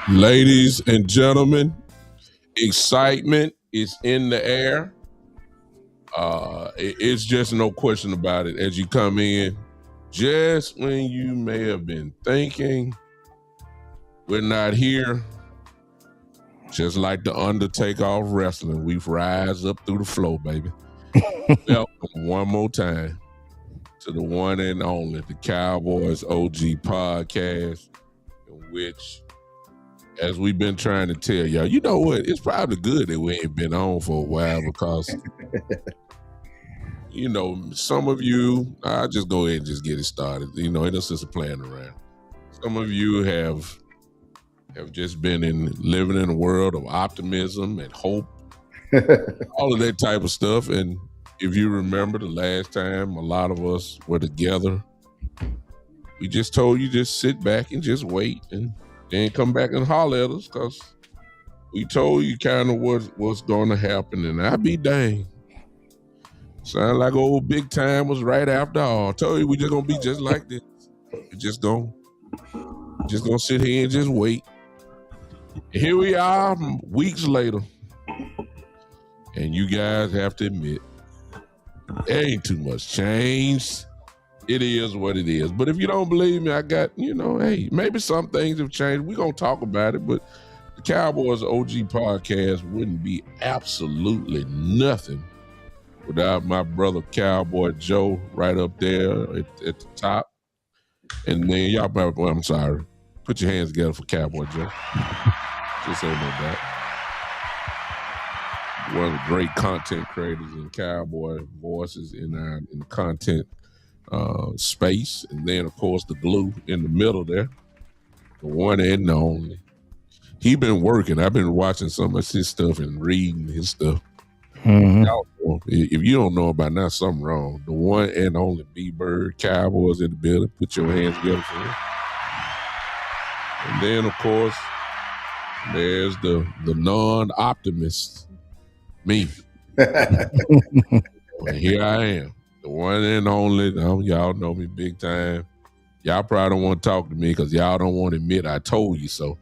Ladies and gentlemen, excitement is in the air. It's just no question about it. As you come in, just when you may have been thinking we're not here, just like the Undertaker off wrestling, we've rise up through the floor, baby. Welcome one more time to the one and only, the Cowboys OG podcast, in which, as we've been trying to tell y'all, you know what? It's probably good that we ain't been on for a while because, you know, some of you, I'll just go ahead and just get it started. You know, ain't no sense of playing around. Some of you have just been living in a world of optimism and hope, all of that type of stuff. And if you remember the last time a lot of us were together, we just told you just sit back and just wait and then come back and holler at us because we told you kind of what's going to happen. And I be dang. Sound like old Big Time was right after all. I told you we just going to be just like this. We just going to sit here and just wait. Here we are weeks later, and you guys have to admit, there ain't too much change. It is what it is. But if you don't believe me, I got, hey, maybe some things have changed. We're going to talk about it, but the Cowboys OG podcast wouldn't be absolutely nothing without my brother Cowboy Joe right up there at the top. And then y'all, I'm sorry. Put your hands together for Cowboy Joe. Just so you know that. One of the great content creators and Cowboy voices in the content space. And then, of course, the glue in the middle there. The one and the only. He been working. I've been watching some of his stuff and reading his stuff. Mhm. If you don't know about that, something wrong. The one and only B-Bird, Cowboys in the building. Put your hands together for him. And then, of course, there's the non-optimist, me. And here I am, the one and only. Y'all know me big time. Y'all probably don't want to talk to me because y'all don't want to admit I told you so.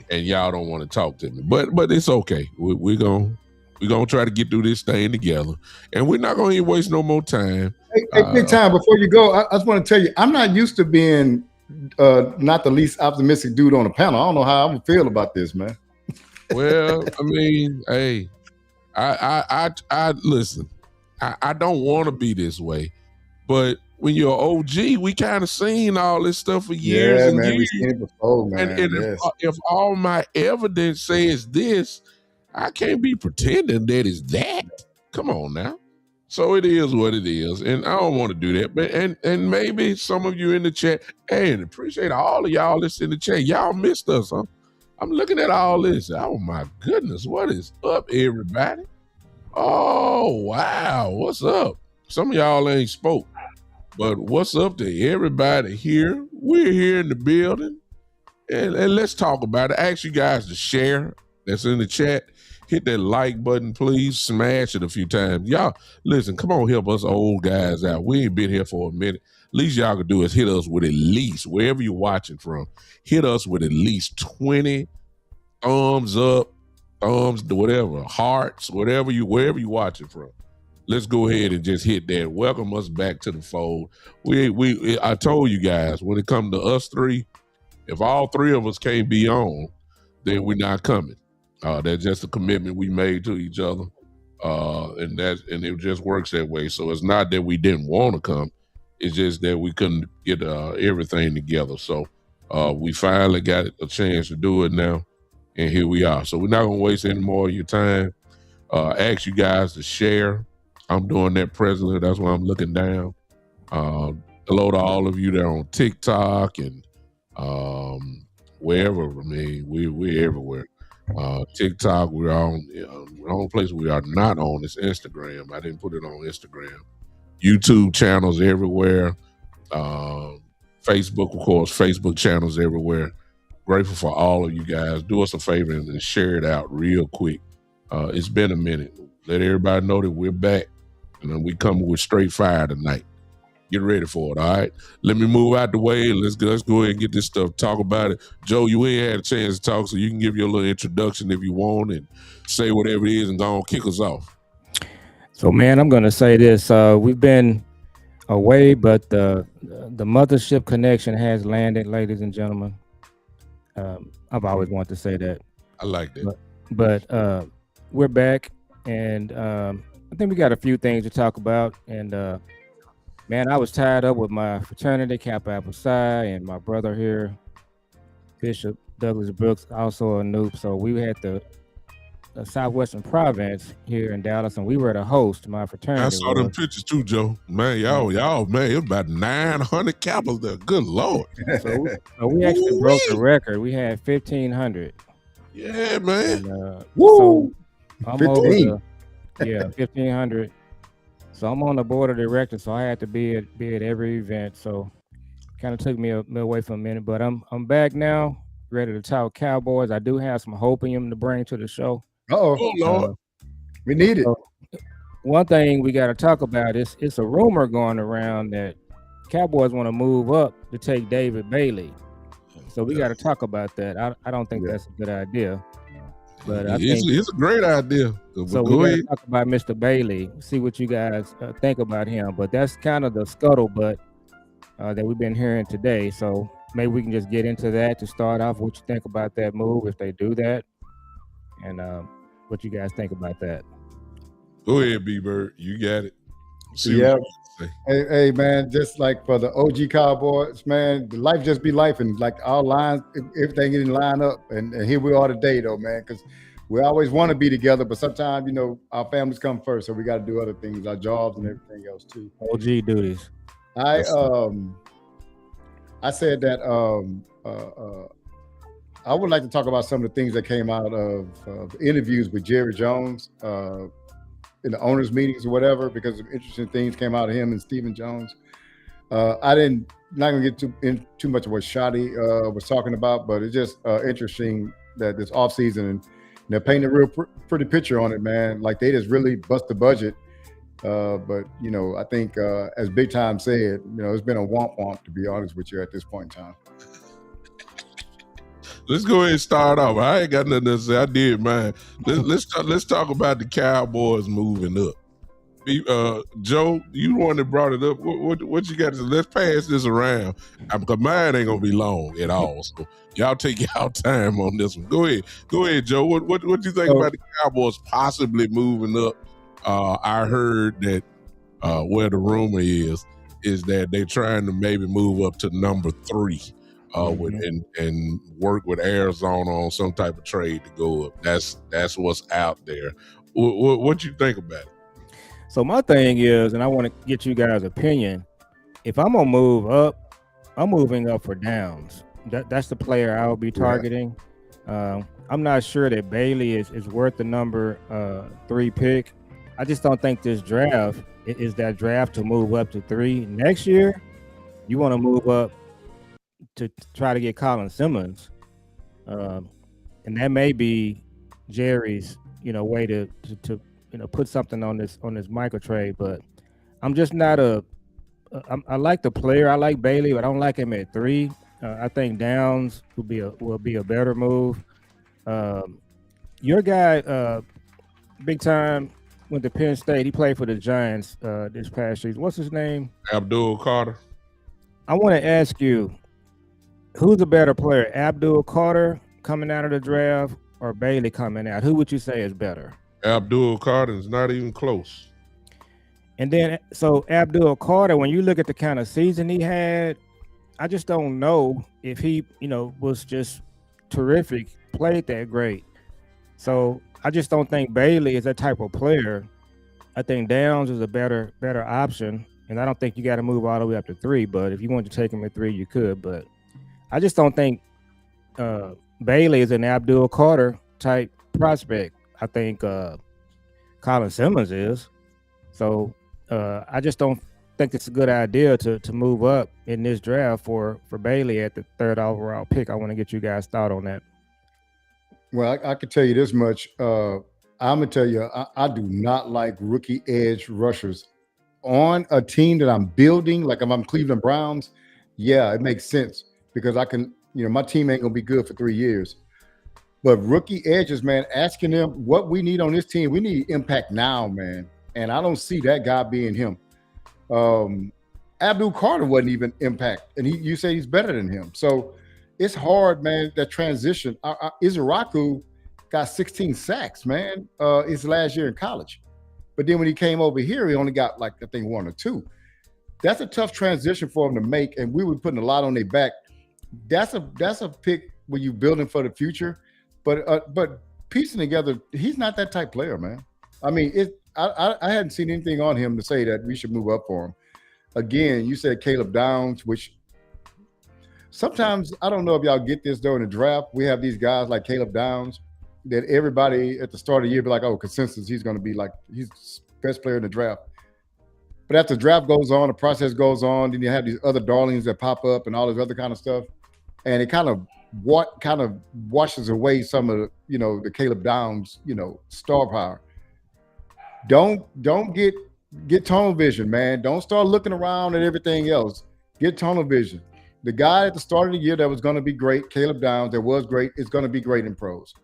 and y'all don't want to talk to me. But it's okay. We're gonna try to get through this thing together, and we're not gonna even waste no more time. Hey, big time. Before you go, I just want to tell you, I'm not used to being not the least optimistic dude on the panel. I don't know how I'm gonna feel about this, man. Well, I mean, hey, I listen. I don't want to be this way, but when you're OG, we kind of seen all this stuff for years and man, years. we seen it before, man. And if all my evidence says this, I can't be pretending that it's that. Come on now. So it is what it is, and I don't want to do that. But and maybe some of you in the chat, and appreciate all of y'all that's in the chat. Y'all missed us, huh? I'm looking at all this. Oh my goodness, what is up, everybody? Oh wow, what's up? Some of y'all ain't spoke, but what's up to everybody here? We're here in the building, and let's talk about it. I ask you guys to share. That's in the chat. Hit that like button, please. Smash it a few times. Y'all, listen, come on, help us old guys out. We ain't been here for a minute. Least y'all can do is hit us with at least, wherever you're watching from, hit us with at least 20 thumbs up, thumbs, whatever, hearts, wherever you're watching from. Let's go ahead and just hit that. Welcome us back to the fold. I told you guys, when it comes to us three, if all three of us can't be on, then we're not coming. That's just a commitment we made to each other, and it just works that way. So it's not that we didn't want to come; it's just that we couldn't get everything together. So we finally got a chance to do it now, and here we are. So we're not gonna waste any more of your time. Ask you guys to share. I'm doing that presently. That's why I'm looking down. Hello to all of you that are on TikTok and wherever. I mean, we're everywhere. TikTok, we're on. The only place we are not on is Instagram. I didn't put it on Instagram. YouTube channels everywhere. Facebook, of course, Facebook channels everywhere. Grateful for all of you guys. Do us a favor and share it out real quick. It's been a minute. Let everybody know that we're back, and then we come with straight fire tonight. Get ready for it, all right? Let me move out the way. Let's go ahead and get this stuff, talk about it. Joe, you ain't had a chance to talk, so you can give your little introduction if you want and say whatever it is and go on, kick us off. So, man, I'm going to say this. We've been away, but the mothership connection has landed, ladies and gentlemen. I've always wanted to say that. I like that. But we're back, and I think we got a few things to talk about, and man, I was tied up with my fraternity, Kappa Alpha Psi, and my brother here, Bishop Douglas Brooks, also a noob. So we had the Southwestern Province here in Dallas, and we were the host. My fraternity. I saw them pictures too, Joe. Man, y'all, man, it was about 900 Kappas there. Good Lord. So we actually broke the record. We had 1,500. Yeah, man. And, Woo! So I'm 15. over 1,500. So I'm on the board of directors, so I had to be at every event. So kind of took me away for a minute, but I'm back now, ready to talk Cowboys. I do have some hopium to bring to the show. Oh Lord. We need it. So one thing we got to talk about is it's a rumor going around that Cowboys want to move up to take David Bailey. So we got to talk about that. I don't think that's a good idea. But I think it's a great idea. so. We got to talk about Mr. Bailey. See what you guys think about him. But that's kind of the scuttlebutt that we've been hearing today. So maybe we can just get into that to start off. What you think about that move if they do that, and what you guys think about that? Go ahead, B-Bird. You got it. Yeah. Hey, man, just like for the OG Cowboys, man, the life just be life, and like our lines, everything didn't line up, and here we are today, though, man, because we always want to be together, but sometimes, you know, our families come first, so we got to do other things, our jobs and everything else too. OG duties. I said that I would like to talk about some of the things that came out of the interviews with Jerry Jones. In the owners' meetings or whatever, because some interesting things came out of him and Stephen Jones. Not gonna get too much of what Shotty was talking about, but it's just interesting that this offseason and they're painting a real pretty picture on it, man. Like they just really bust the budget. But you know, I think as Big Time said, you know, it's been a womp to be honest with you at this point in time. Let's go ahead and start off. I ain't got nothing to say. I did mine. Let's talk about the Cowboys moving up. Joe, you the one that brought it up. What you got to say? Let's pass this around. Because mine ain't gonna be long at all. So y'all take y'all time on this one. Go ahead, Joe. What do you think about the Cowboys possibly moving up? I heard that where the rumor is that they're trying to maybe move up to number 3. And work with Arizona on some type of trade to go up. That's what's out there. What you think about it? So my thing is, and I want to get you guys' opinion. If I'm gonna move up, I'm moving up for Downs. That's the player I will be targeting. I'm not sure that Bailey is worth the number 3 pick. I just don't think this draft is that draft to move up to 3. Next year, you want to move up to try to get Colin Simmons, and that may be Jerry's, you know, way to you know, put something on this micro trade. But I'm just not I like the player. I like Bailey, but I don't like him at 3. I think Downs will be a better move. Your guy, Big Time, went to Penn State. He played for the Giants this past season. What's his name? Abdul Carter. I want to ask you, who's a better player, Abdul Carter coming out of the draft or Bailey coming out? Who would you say is better? Abdul Carter is not even close. And then, so Abdul Carter, when you look at the kind of season he had, I just don't know if he, you know, was just terrific, played that great. So I just don't think Bailey is that type of player. I think Downs is a better option, and I don't think you got to move all the way up to 3. But if you want to take him at 3, you could. But I just don't think Bailey is an Abdul Carter type prospect. I think Colin Simmons is. So I just don't think it's a good idea to move up in this draft for Bailey at the 3rd overall pick. I want to get you guys' thought on that. Well, I can tell you this much. I'm going to tell you, I do not like rookie edge rushers on a team that I'm building. Like if I'm Cleveland Browns, yeah, it makes sense. Because I can, you know, my team ain't gonna be good for 3 years. But rookie edges, man, asking them what we need on this team, we need impact now, man. And I don't see that guy being him. Abdul Carter wasn't even impact, and you say he's better than him. So it's hard, man. That transition. Izaraku got 16 sacks, man. His last year in college, but then when he came over here, he only got like I think 1 or 2. That's a tough transition for him to make, and we were putting a lot on their back. That's a pick when you building for the future, but piecing together, he's not that type player, man. I mean, I hadn't seen anything on him to say that we should move up for him. Again, you said Caleb Downs, which sometimes I don't know if y'all get this though in the draft. We have these guys like Caleb Downs that everybody at the start of the year be like, oh, consensus, he's going to be like he's best player in the draft. But after the draft goes on, the process goes on, then you have these other darlings that pop up and all this other kind of stuff, and it kind of washes away some of the, the Caleb Downs, star power. Don't get tunnel vision, man. Don't start looking around at everything else. Get tunnel vision. The guy at the start of the year that was going to be great, Caleb Downs, that was great, is going to be great in pros.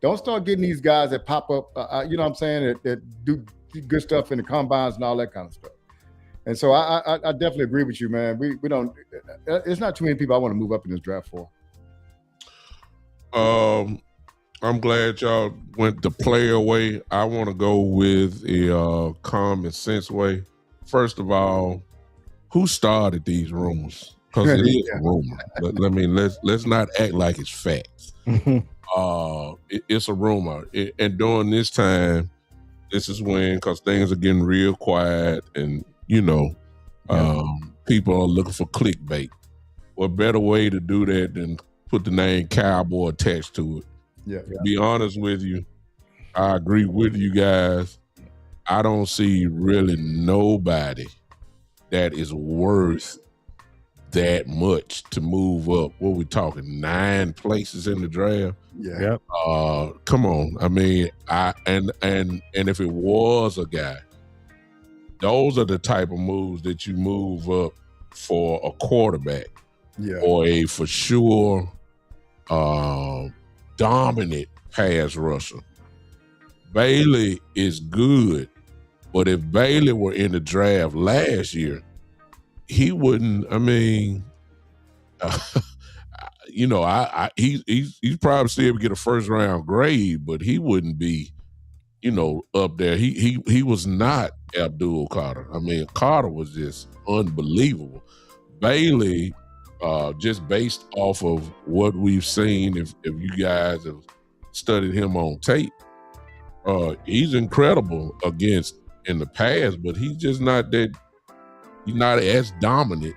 Don't start getting these guys that pop up, you know what I'm saying, that do good stuff in the combines and all that kind of stuff. And so I definitely agree with you, man. We don't. It's not too many people I want to move up in this draft for. I'm glad y'all went the player way. I want to go with a common sense way. First of all, who started these rumors? Because it is a rumor. Let's not act like it's facts. It's a rumor, and during this time, this is when, because things are getting real quiet, and people are looking for clickbait. What better way to do that than put the name Cowboy attached to it? Yeah. To be honest with you, I agree with you guys. I don't see really nobody that is worth that much to move up. What we talking, 9 places in the draft? Yeah. Yep. Come on. I mean, and if it was a guy, those are the type of moves that you move up for a quarterback, or a for sure dominant pass rusher. Bailey is good, but if Bailey were in the draft last year, he wouldn't. I mean, he's probably still get a first round grade, but he wouldn't be, up there. He was not Abdul Carter. I mean, Carter was just unbelievable. Bailey, just based off of what we've seen, if you guys have studied him on tape, he's incredible in the past, but he's just not that. He's not as dominant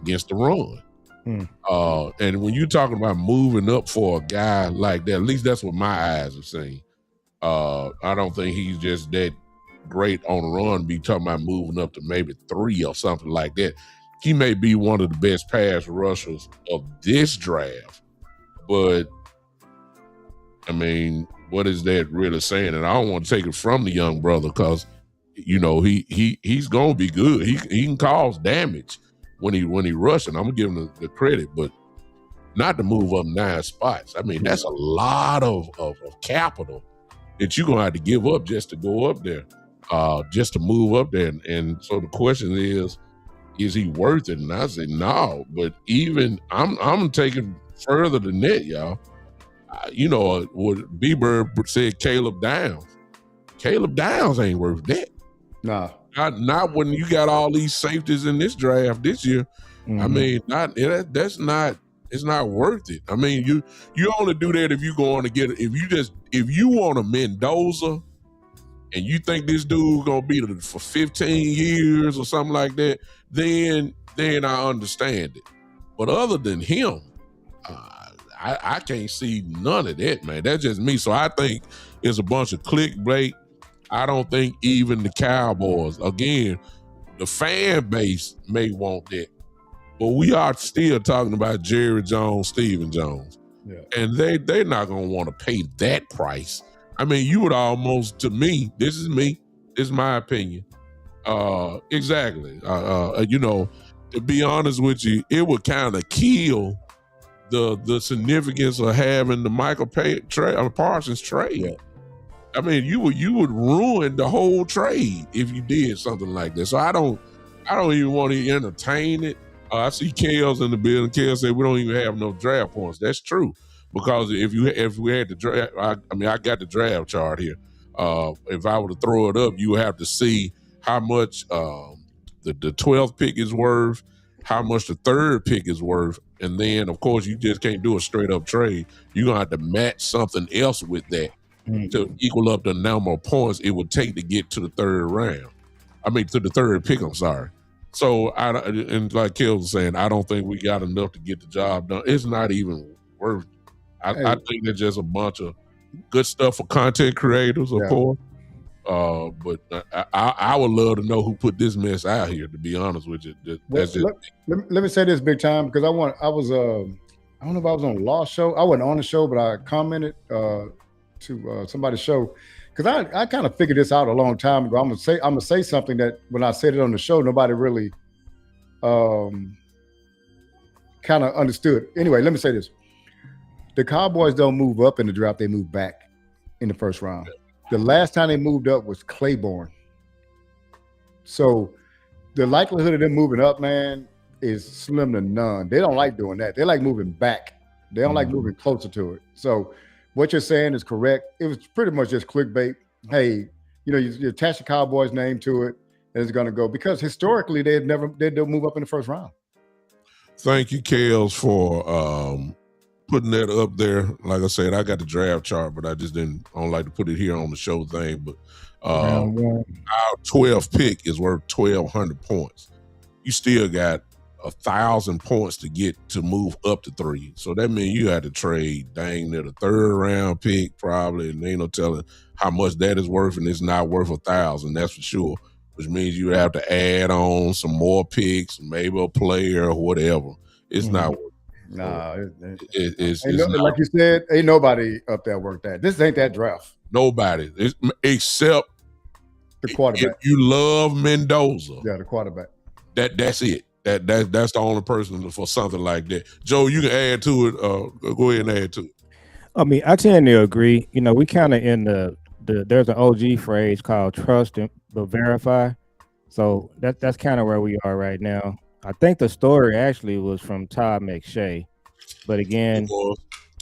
against the run. And when you're talking about moving up for a guy like that, at least that's what my eyes have seen. I don't think he's just that great on the run. Be talking about moving up to maybe 3 or something like that. He may be one of the best pass rushers of this draft, but I mean, what is that really saying? And I don't want to take it from the young brother, because he's gonna be good. He can cause damage when he rushing. I'm gonna give him the credit, but not to move up 9 spots. I mean, that's a lot of capital that you're gonna have to give up just to go up there, just to move up there. And so the question is he worth it? And I say no. But even I'm taking further than that, y'all. What B-Bird said, Caleb Downs. Caleb Downs ain't worth that. Nah. Not when you got all these safeties in this draft this year. Mm-hmm. I mean, it's not worth it. I mean, you only do that if you go on to get it. If you want a Mendoza and you think this dude gonna be for 15 years or something like that, then I understand it. But other than him, I can't see none of that, man. That's just me. So I think it's a bunch of clickbait. I don't think even the Cowboys, again, the fan base may want that, but we are still talking about Jerry Jones, Stephen Jones, and they're not going to want to pay that price. I mean, you would almost, to me, this is my opinion. Exactly. To be honest with you, it would kind of kill the significance of having the Michael Parsons trade. Yeah. I mean, you would ruin the whole trade if you did something like that. So I don't even want to entertain it. I see Kale's in the building. Kale said we don't even have no draft points. That's true, because if we had the draft, I got the draft chart here. If I were to throw it up, you would have to see how much the 12th pick is worth, how much the 3rd pick is worth, and then of course you just can't do a straight up trade. You're gonna have to match something else with that to equal up the number of points it would take to get to the 3rd round. I mean, to the 3rd pick. I'm sorry. So and like Kel was saying, I don't think we got enough to get the job done. It's not even worth. I think it's just a bunch of good stuff for content creators, of course. But I would love to know who put this mess out here, to be honest with you. Let me say this big time, because I don't know if I was on a Law show. I wasn't on the show, but I commented to somebody's show, because I kind of figured this out a long time ago. I'm gonna say something that when I said it on the show, nobody really kind of understood. Anyway, let me say this: the Cowboys don't move up in the draft; they move back in the first round. The last time they moved up was Claiborne. So the likelihood of them moving up, man, is slim to none. They don't like doing that. They like moving back. They don't like moving closer to it. So what you're saying is correct. It was pretty much just clickbait. Hey, you attach the Cowboys name to it, and it's going to go, because historically they don't move up in the first round. Thank you, Kels, for putting that up there. Like I said, I got the draft chart, but I don't like to put it here on the show thing. But our 12th pick is worth 1,200 points. You still got 1,000 points to get to move up to 3. So that means you had to trade dang near the 3rd round pick probably, and ain't no telling how much that is worth, and it's not worth 1,000, that's for sure. Which means you have to add on some more picks, maybe a player or whatever. It's not worth it. Nah, it's like you said, ain't nobody up there worth that. This ain't that draft. Nobody, except the quarterback. If you love Mendoza, the quarterback. That's it. That's the only person for something like that. Joe, you can add to it. Go ahead and add to it. I mean, I tend to agree. We kind of in there's an OG phrase called trust but verify. So that's kind of where we are right now. I think the story actually was from Todd McShay, but again,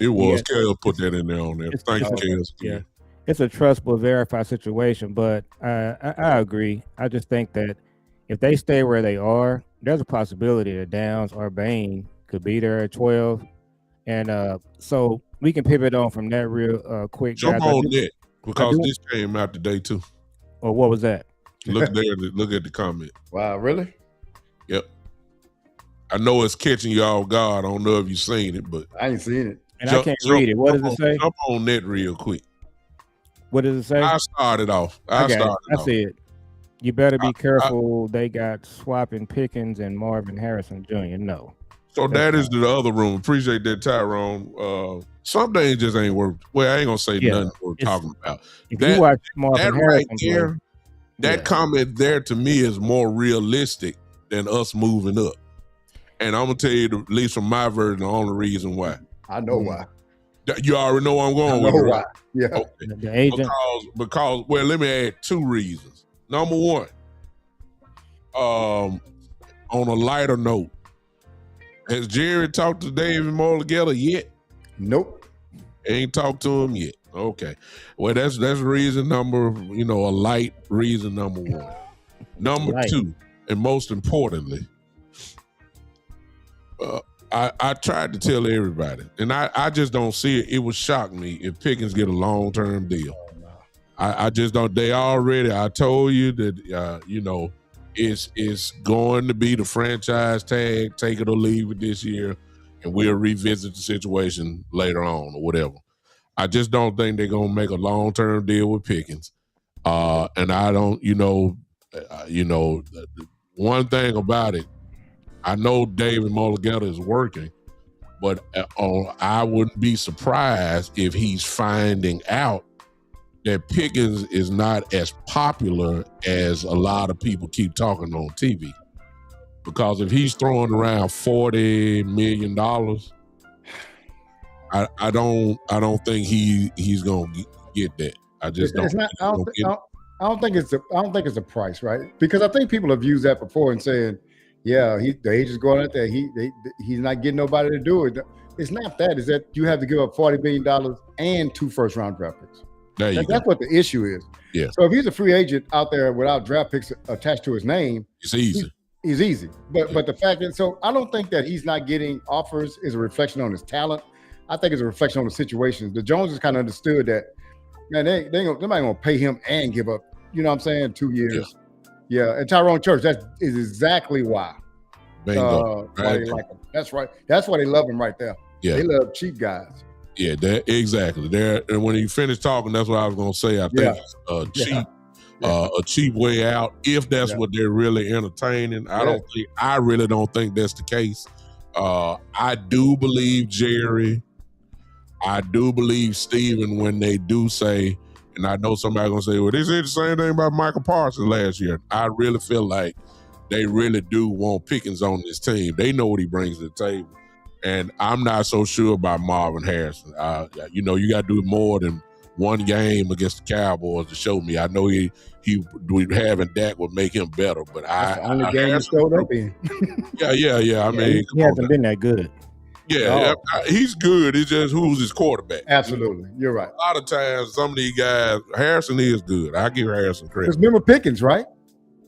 it was. Kale put that in there on there. Thank you, Kale. Yeah, it's a trust but verify situation. But I agree. I just think that if they stay where they are, there's a possibility that Downs or Bain could be there at 12, and so we can pivot on from that real quick. Jump on that, because this came out today too. Or what was that? Look there. Look at the comment. Wow, really? Yep. I know it's catching you off guard. I don't know if you've seen it, but I ain't seen it. And I can't read it. What does it say? Jump on that real quick. What does it say? I started off. I see it. You better be careful. They got swapping Pickens and Marvin Harrison Jr. No. So that is the other room. Appreciate that, Tyrone. Some things just ain't worth. Well, I ain't gonna say nothing worth talking about. If you watch Marvin Harrison, that comment there to me is more realistic than us moving up. And I'm gonna tell you, at least from my version, the only reason why. I know why. You already know where I'm going with it. Why? Yeah. Okay. The agent. Because well, let me add 2 reasons. Number one, on a lighter note, has Jerry talked to David Morligetta yet? Nope. Ain't talked to him yet. Okay. Well, that's reason number, a light reason number 1. Number 2, and most importantly, I tried to tell everybody, and I just don't see it. It would shock me if Pickens get a long-term deal. I just don't. I told you that, it's going to be the franchise tag, take it or leave it this year, and we'll revisit the situation later on or whatever. I just don't think they're going to make a long-term deal with Pickens. And I don't, one thing about it, I know David Morligetta is working, but I wouldn't be surprised if he's finding out that Pickens is not as popular as a lot of people keep talking on TV. Because if he's throwing around $40 million, I don't think he's gonna get that. I just don't. I don't think it's a price, right? Because I think people have used that before and saying, yeah, the agent's going out there. He's not getting nobody to do it. It's not that. It's that you have to give up $40 million and 2 first-round draft picks. That's what the issue is. Yeah. So if he's a free agent out there without draft picks attached to his name, it's easy. He's easy. But the fact is, so I don't think that he's not getting offers is a reflection on his talent. I think it's a reflection on the situation. The Joneses kind of understood that, man, they're not going to pay him and give up, 2 years. Yeah. And Tyrone Church, that is exactly why. Bingo. Why they like him. That's right. That's why they love him right there. Yeah. They love cheap guys. Yeah, exactly. And when you finish talking, that's what I was going to say. I think it's a cheap way out, if that's what they're really entertaining. I really don't think that's the case. I do believe Jerry. I do believe Steven when they do say, and I know somebody going to say, well, they said the same thing about Michael Parsons last year. I really feel like they really do want Pickens on this team. They know what he brings to the table. And I'm not so sure about Marvin Harrison. You know, you got to do more than one game against the Cowboys to show me. I know he having Dak would make him better, but That's the only game he showed up in. Yeah. I mean, he hasn't been that good. Yeah, he's good. It's just who's his quarterback. Absolutely, you're right. A lot of times, some of these guys, Harrison is good. I give Harrison credit. Because remember Pickens, right?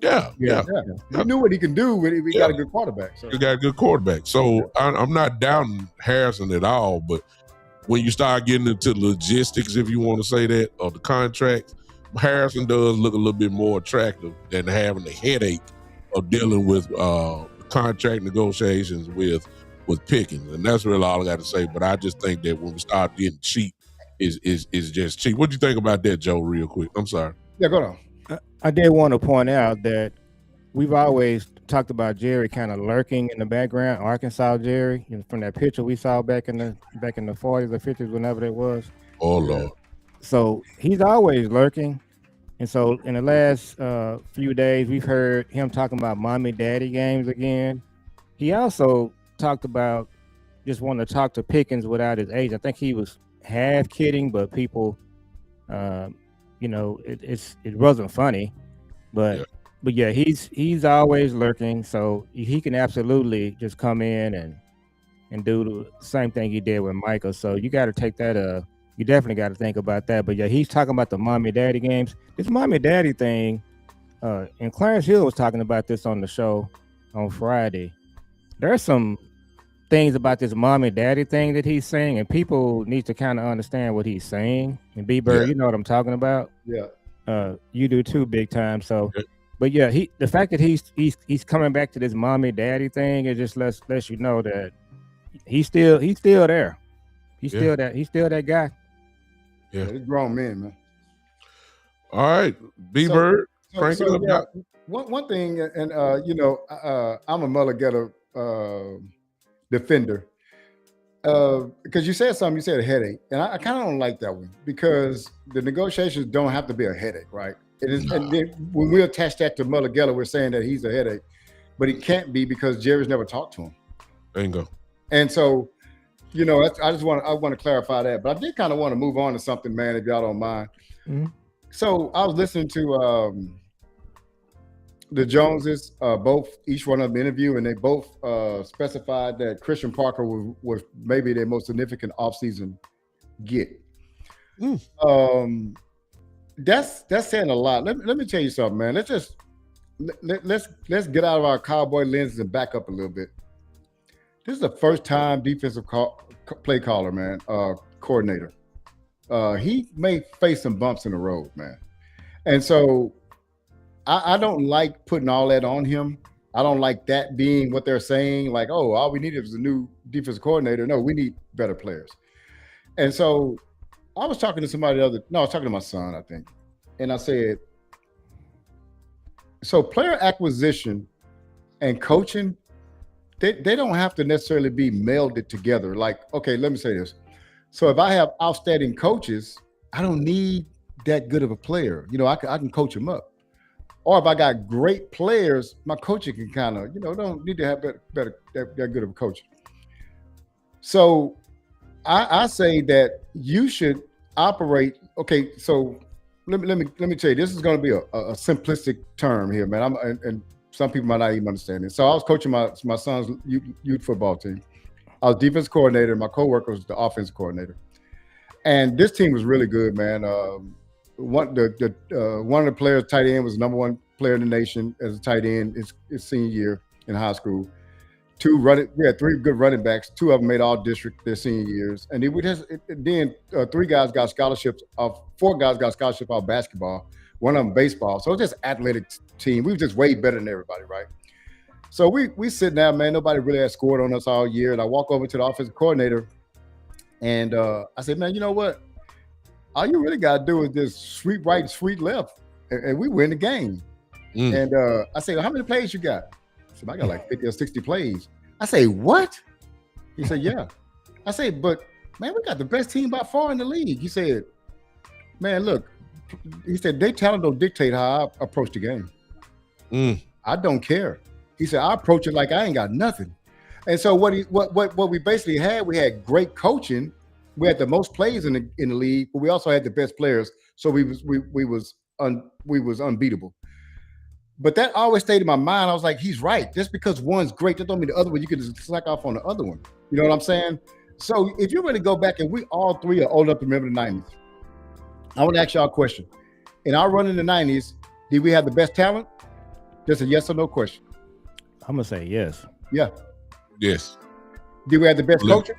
Yeah. He knew what he can do when he got a good quarterback. So. He got a good quarterback. So I'm not doubting Harrison at all, but when you start getting into logistics, if you want to say that, of the contract, Harrison does look a little bit more attractive than having the headache of dealing with contract negotiations with Pickens. And that's really all I got to say. But I just think that when we start getting cheap, is just cheap. What do you think about that, Joe, real quick? I'm sorry. Yeah, go on. I did want to point out that we've always talked about Jerry kind of lurking in the background, Arkansas Jerry, from that picture we saw back in the 40s or 50s, whenever that was. Oh Lord! So he's always lurking, and so in the last few days we've heard him talking about mommy daddy games again. He also talked about just wanting to talk to Pickens without his age. I think he was half kidding, but people. It wasn't funny, but yeah, he's always lurking, so he can absolutely just come in and do the same thing he did with Michael. So you got to take that. You definitely got to think about that. But yeah, he's talking about the mommy daddy games. This mommy daddy thing, and Clarence Hill was talking about this on the show on Friday. There's some things about this mommy daddy thing that he's saying, and people need to kind of understand what he's saying. And B-Bird, you know what I'm talking about. Yeah. You do too, big time. So, but yeah, the fact that he's coming back to this mommy daddy thing, it just lets you know that he's still there. He's still that guy. Yeah, he's grown men, man. All right, B-Bird. One thing, and I'm a Mulligetta defender, because you said something. You said a headache, and I kind of don't like that one, because the negotiations don't have to be a headache, right? It is, and then when we attach that to Mulligetta, we're saying that he's a headache, but he can't be because Jerry's never talked to him. Bingo. And so, I want to clarify that, but I did kind of want to move on to something, man, if y'all don't mind. Mm-hmm. So I was listening to the Joneses, each one of them interview, and they both specified that Christian Parker was maybe their most significant offseason get. That's saying a lot. Let me tell you something, man. Let's get out of our cowboy lenses and back up a little bit. This is the first time defensive play caller, man, coordinator. He may face some bumps in the road, man, and so. I don't like putting all that on him. I don't like that being what they're saying, like, oh, all we needed was a new defensive coordinator. No, we need better players. And so I was talking to somebody I was talking to my son, I think. And I said, so player acquisition and coaching, they don't have to necessarily be melded together. Like, okay, let me say this. So if I have outstanding coaches, I don't need that good of a player. I can coach them up. Or if I got great players, my coaching can kind of, don't need to have better that good of a coach. So I say that you should operate. Okay, so let me tell you, this is going to be a simplistic term here, man. And some people might not even understand it. So I was coaching my son's youth football team. I was defense coordinator. My coworker was the offensive coordinator, and this team was really good, man. One of the players, tight end, was the number one player in the nation as a tight end his senior year in high school. We had three good running backs. Two of them made all district their senior years, and then 4 guys got scholarships off basketball. One of them baseball. So it's just athletic team. We were just way better than everybody, right? So we sitting there, man. Nobody really had scored on us all year, and I walk over to the offensive coordinator, and I said, man, you know what? All you really got to do is just sweep right, sweep left, and we win the game. And I said, how many plays you got? I said, I got like 50 or 60 plays. I say, what? He said, yeah. I said, but man, we got the best team by far in the league. He said, man, look, he said, their talent don't dictate how I approach the game. I don't care. He said, I approach it like I ain't got nothing. And so what we basically had, we had great coaching. We had the most plays in the league, but we also had the best players. So we was unbeatable. But that always stayed in my mind. I was like, he's right. Just because one's great, that don't mean the other one you can just slack off on the other one. You know what I'm saying? So if you really go back, and we all three are old enough to remember the 90s, I want to ask y'all a question. In our run in the 90s, did we have the best talent? Just a yes or no question. I'm gonna say yes. Yeah. Yes. Did we have the best coaching?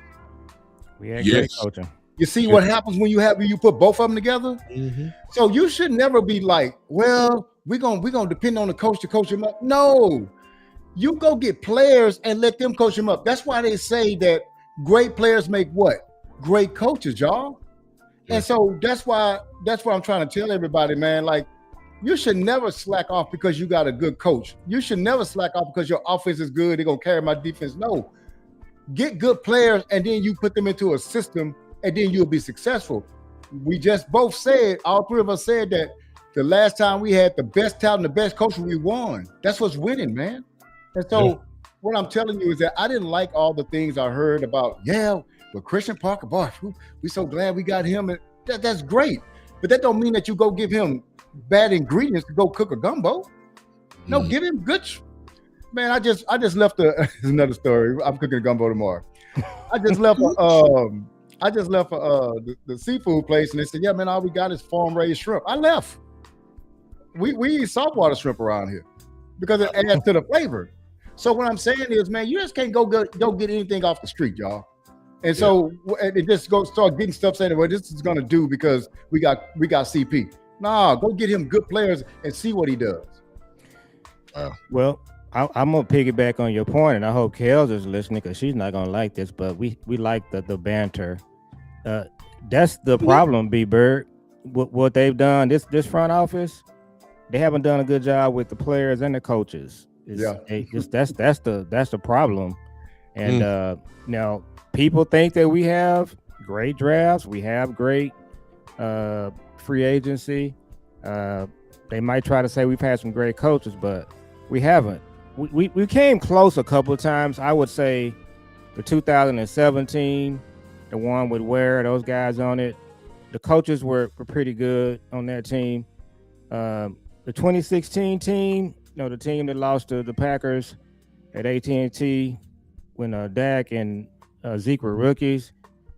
We had great coaching. You see what happens when you put both of them together? Mm-hmm. So you should never be like, well, we're gonna depend on the coach to coach him up. No, you go get players and let them coach him up. That's why they say that great players make what? Great coaches, y'all. Yeah. And so that's why I'm trying to tell everybody, man, like, you should never slack off because you got a good coach. You should never slack off because your offense is good. They're gonna carry my defense. No, get good players and then you put them into a system and then you'll be successful. We just both said, all three of us said that the last time we had the best talent, the best coach, we won. That's what's winning, man. And so what I'm telling you is that I didn't like all the things I heard about, but Christian Parker, boy, we're so glad we got him. And that's great. But that don't mean that you go give him bad ingredients to go cook a gumbo. No, give him good. Man, I just left another story. I'm cooking a gumbo tomorrow. I just left the seafood place, and they said, yeah, man, all we got is farm-raised shrimp. I left. We eat saltwater shrimp around here because it adds to the flavor. So what I'm saying is, man, you just can't go get anything off the street, y'all. And so it just start getting stuff saying, well, this is going to do because we got CP. Nah, go get him good players and see what he does. Well, I'm gonna piggyback on your point, and I hope Kels is listening because she's not gonna like this, but we like the banter. That's the problem, B Bird. What they've done, this front office, they haven't done a good job with the players and the coaches. That's the problem. And now people think that we have great drafts, we have great free agency. They might try to say we've had some great coaches, but we haven't. We came close a couple of times. I would say the 2017, the one with Ware, those guys on it. The coaches were pretty good on that team. The 2016 team, the team that lost to the Packers at AT&T when Dak and Zeke were rookies.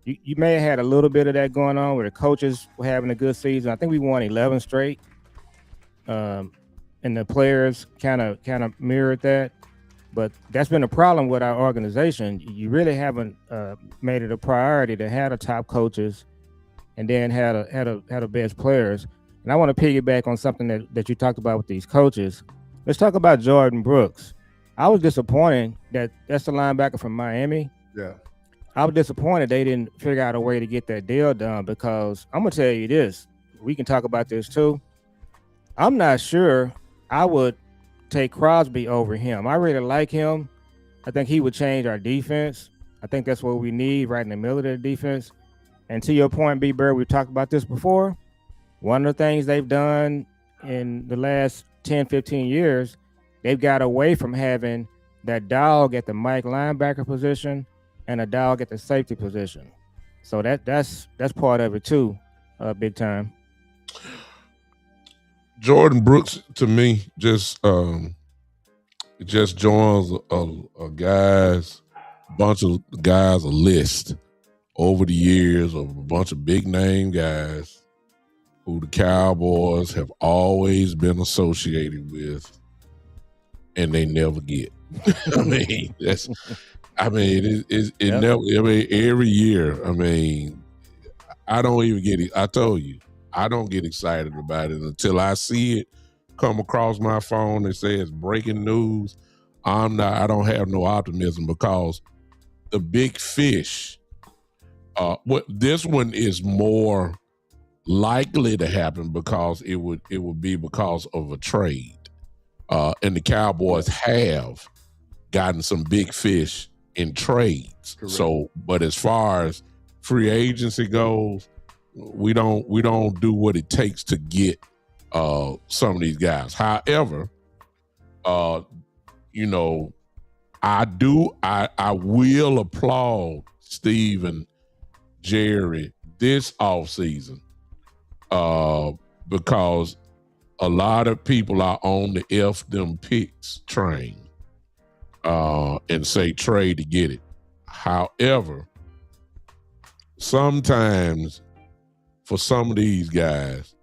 You may have had a little bit of that going on where the coaches were having a good season. I think we won 11 straight. And the players kind of mirrored that, but that's been a problem with our organization. You really haven't made it a priority to have the top coaches, and then had a best players. And I want to piggyback on something that you talked about with these coaches. Let's talk about Jordan Brooks. I was disappointed that's the linebacker from Miami. Yeah, I was disappointed they didn't figure out a way to get that deal done, because I'm gonna tell you this. We can talk about this too. I'm not sure I would take Crosby over him. I really like him. I think he would change our defense. I think that's what we need right in the middle of the defense. And to your point, B. Bird, we've talked about this before. One of the things they've done in the last 10, 15 years, they've got away from having that dog at the Mike linebacker position and a dog at the safety position. So that's part of it too, big time. Jordan Brooks, to me, just joins a bunch of guys, a list over the years of a bunch of big name guys who the Cowboys have always been associated with, and they never get. Never. Every year. I don't even get it. I told you. I don't get excited about it until I see it come across my phone and say it's breaking news. I don't have no optimism, because the big fish, this one is more likely to happen because it would be because of a trade. And the Cowboys have gotten some big fish in trades. Correct. So, but as far as free agency goes, we don't do what it takes to get some of these guys. However, I will applaud Steve and Jerry this offseason because a lot of people are on the F them picks train and say trade to get it. However, sometimes for some of these guys,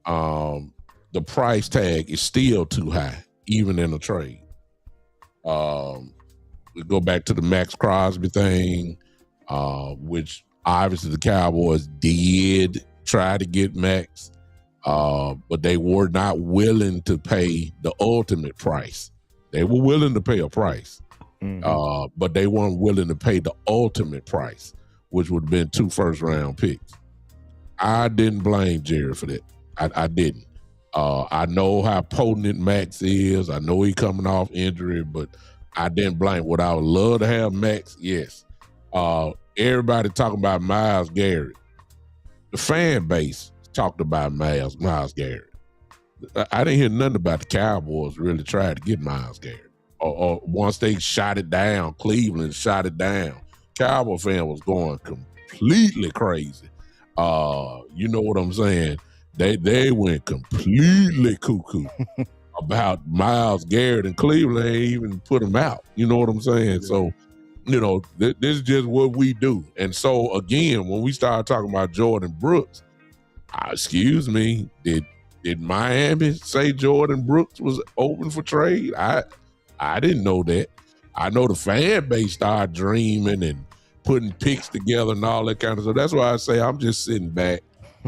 the price tag is still too high, even in a trade. We go back to the Max Crosby thing, which obviously the Cowboys did try to get Max, but they were not willing to pay the ultimate price. They were willing to pay a price, but they weren't willing to pay the ultimate price, which would have been 2 first-round picks. I didn't blame Jerry for that. I didn't. I know how potent Max is. I know he coming off injury, but I didn't blame. Would I love to have Max? Yes. Everybody talking about Myles Garrett. The fan base talked about Myles Garrett. I didn't hear nothing about the Cowboys really trying to get Myles Garrett. Or once they shot it down, Cleveland shot it down, Cowboy fan was going completely crazy. You know what I'm saying? They went completely cuckoo about Myles Garrett, and Cleveland ain't even put him out. You know what I'm saying? So, you know, this is just what we do. And so, again, when we started talking about Jordan Brooks, excuse me, did Miami say Jordan Brooks was open for trade? I didn't know that. I know the fan base started dreaming and putting picks together and all that kind of stuff. That's why I say I'm just sitting back.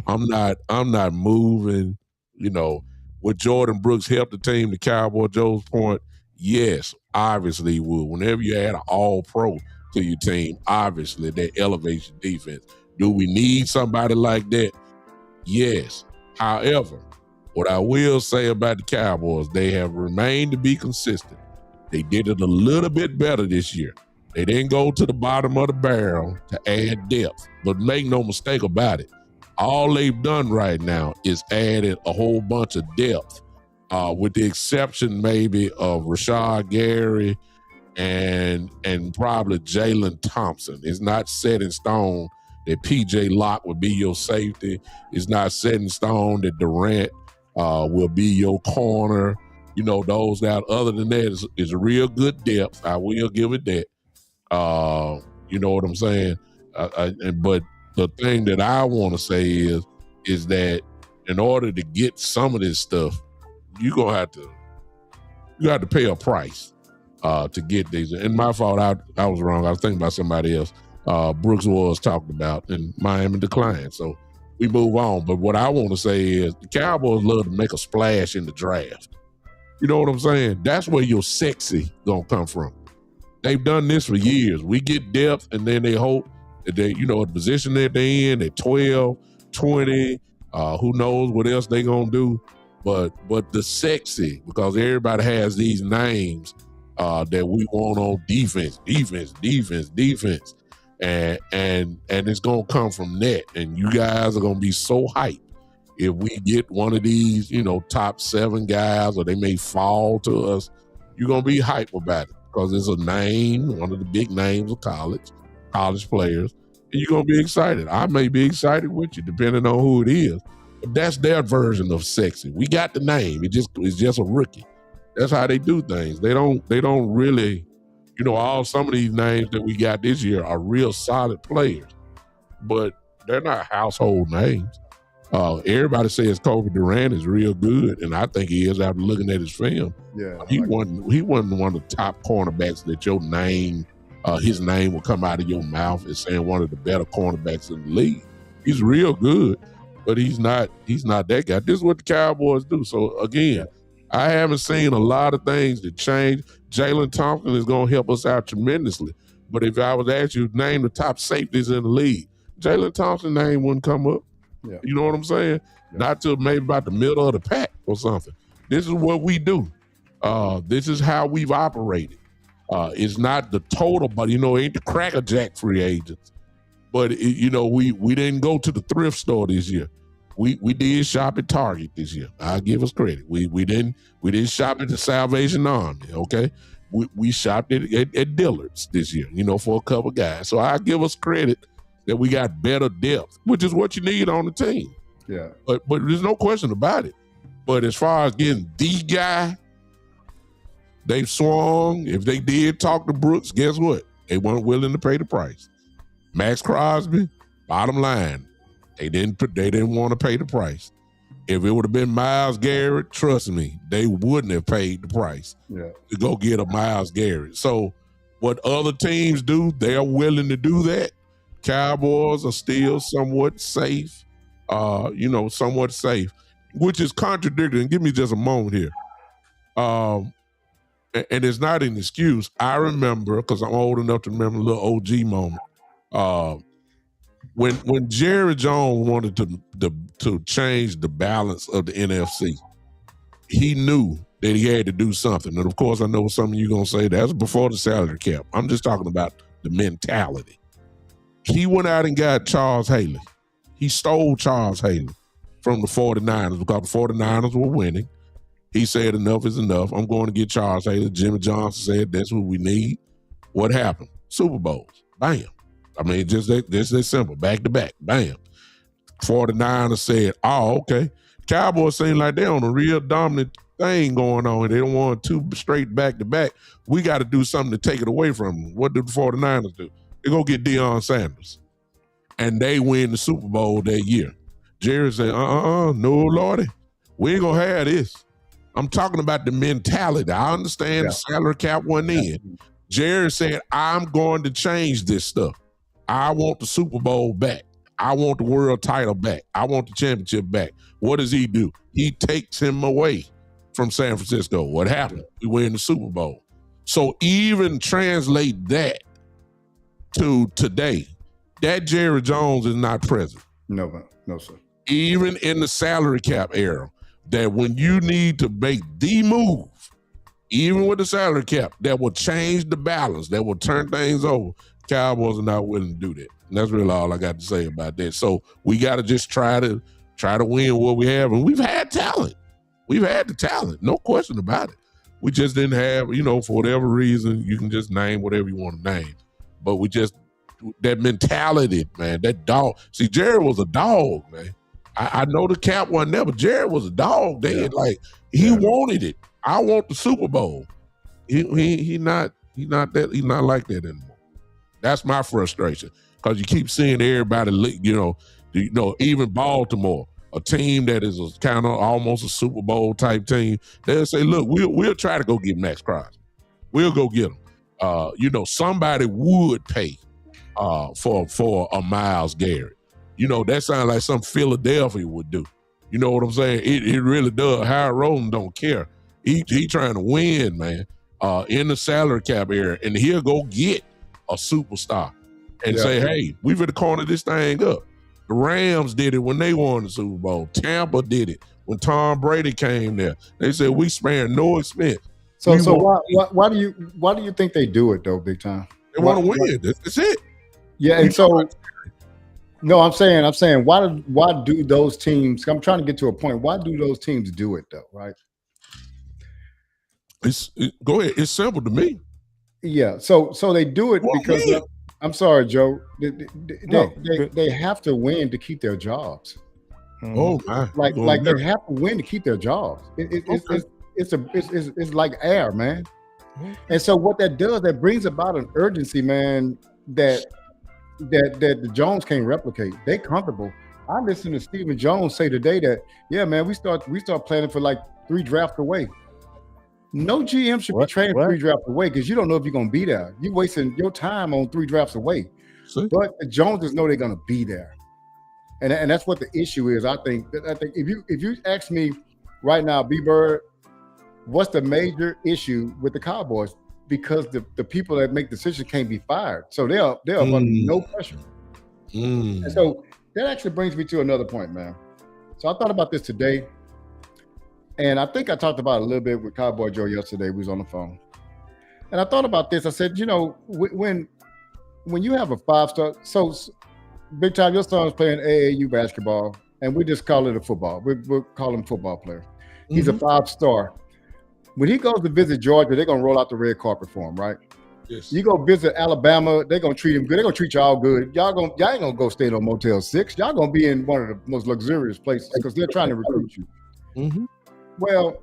I'm not moving. You know, would Jordan Brooks help the team? The Cowboy Joe's point, yes, obviously he would. Whenever you add an all-pro to your team, obviously that elevates your defense. Do we need somebody like that? Yes. However, what I will say about the Cowboys, they have remained to be consistent. They did it a little bit better this year. They didn't go to the bottom of the barrel to add depth, but make no mistake about it. All they've done right now is added a whole bunch of depth, with the exception maybe of Rashad Gary and probably Jalen Thompson. It's not set in stone that P.J. Locke would be your safety. It's not set in stone that Durant will be your corner. You know, those that. Other than that, is a real good depth. I will give it that. You know what I'm saying? But the thing that I want to say is that in order to get some of this stuff, you have to pay a price to get these. And my fault, I was wrong. I was thinking about somebody else. Brooks was talked about, and Miami declined. So we move on. But what I want to say is the Cowboys love to make a splash in the draft. You know what I'm saying? That's where your sexy gonna come from. They've done this for years. We get depth, and then they hope that they, you know, the position that they're in at 12, 20, who knows what else they gonna do. But the sexy, because everybody has these names that we want on defense, and it's gonna come from that. And you guys are gonna be so hyped if we get one of these, you know, top 7 guys, or they may fall to us. You're gonna be hyped about it because it's a name, one of the big names of college players, and you're gonna be excited. I may be excited with you, depending on who it is. But that's their version of sexy. We got the name. It's just a rookie. That's how they do things. They don't really, you know, some of these names that we got this year are real solid players, but they're not household names. Everybody says Kobe Durant is real good, and I think he is after looking at his film. Yeah, he wasn't one of the top cornerbacks that your name, his name will come out of your mouth as saying one of the better cornerbacks in the league. He's real good, but he's not that guy. This is what the Cowboys do. So again, I haven't seen a lot of things that change. Jalen Thompson is going to help us out tremendously. But if I was to ask you to name the top safeties in the league, Jalen Thompson's name wouldn't come up. Yeah. You know what I'm saying? Yeah. Not till maybe about the middle of the pack or something. This is what we do. This is how we've operated. It's not the total, but, you know, it ain't the crackerjack free agents. But, you know, we didn't go to the thrift store this year. We did shop at Target this year. I'll give us credit. We didn't shop at the Salvation Army, okay? we shopped at Dillard's this year, for a couple guys. So I give us credit that we got better depth, which is what you need on the team. Yeah. But there's no question about it. But as far as getting the guy, they've swung. If they did talk to Brooks, guess what? They weren't willing to pay the price. Max Crosby, bottom line, they didn't want to pay the price. If it would have been Myles Garrett, trust me, they wouldn't have paid the price to go get a Myles Garrett. So what other teams do, they're willing to do that. Cowboys are still somewhat safe, which is contradictory. And give me just a moment here. And it's not an excuse. I remember, because I'm old enough to remember a little OG moment. When Jerry Jones wanted to change the balance of the NFC, he knew that he had to do something. And of course, I know some of you going to say that's before the salary cap. I'm just talking about the mentality. He went out and got Charles Haley. He stole Charles Haley from the 49ers because the 49ers were winning. He said, enough is enough. I'm going to get Charles Haley. Jimmy Johnson said, that's what we need. What happened? Super Bowls. Bam. I mean, just that simple. Back to back. Bam. 49ers said, oh, okay. Cowboys seem like they're on a real dominant thing going on. They don't want two straight back to back. We got to do something to take it away from them. What did the 49ers do? They go get Deion Sanders. And they win the Super Bowl that year. Jerry said, no, Lordy. We ain't going to have this. I'm talking about the mentality. I understand the salary cap wasn't in. Jerry said, I'm going to change this stuff. I want the Super Bowl back. I want the world title back. I want the championship back. What does he do? He takes him away from San Francisco. What happened? We win the Super Bowl. So even translate that to today, that Jerry Jones is not present. No, sir. Even in the salary cap era, that when you need to make the move, even with the salary cap, that will change the balance, that will turn things over, Cowboys are not willing to do that. And that's really all I got to say about that. So we got to just try to win what we have. And we've had talent. We've had the talent. No question about it. We just didn't have, for whatever reason, you can just name whatever you want to name. But we just, that mentality, man, that dog. See, Jared was a dog, man. I know the cap wasn't there, but Jared was a dog. He wanted it. I want the Super Bowl. He not like that anymore. That's my frustration, because you keep seeing everybody, even Baltimore, a team that is kind of almost a Super Bowl type team. They'll say, look, we'll try to go get Max Crosby. We'll go get him. Somebody would pay for a Myles Garrett. That sounds like something Philadelphia would do. You know what I'm saying? It really does. Howard Rosen don't care. He trying to win, man, in the salary cap area. And he'll go get a superstar and say, hey, we've got to corner this thing up. The Rams did it when they won the Super Bowl. Tampa did it when Tom Brady came there. They said, we sparing no expense. So why do you think they do it, though, big time? They want to win. That's it. Yeah, and so... No, I'm saying, why do those teams? I'm trying to get to a point. Why do those teams do it though? Right? Go ahead. It's simple to me. Yeah. So they do it because I'm sorry, Joe. They have to win to keep their jobs. Oh my! Like they have to win to keep their jobs. It's like air, man. And so what that does, that brings about an urgency, man. That the Jones can't replicate. They comfortable. I listened to Stephen Jones say today that, yeah, man, we start planning for like 3 drafts away. No GM should be trading 3 drafts away, because you don't know if you're going to be there. You're wasting your time on 3 drafts away. See? But the Joneses know they're going to be there, and that's what the issue is. I think if you ask me right now, B-Bird, what's the major issue with the Cowboys? Because the people that make decisions can't be fired. So they're under no pressure. And so that actually brings me to another point, man. So I thought about this today, and I think I talked about it a little bit with Cowboy Joe yesterday. We was on the phone. And I thought about this. I said, when you have a 5-star, so big time, your son's playing AAU basketball, and we just call it a football. We'll call him football player. He's a 5-star. When he goes to visit Georgia, they're gonna roll out the red carpet for him, right? Yes. You go visit Alabama, they're gonna treat him good. They're gonna treat y'all good. Y'all ain't gonna go stay in a Motel 6. Y'all gonna be in one of the most luxurious places because they're trying to recruit you. Mm-hmm. Well,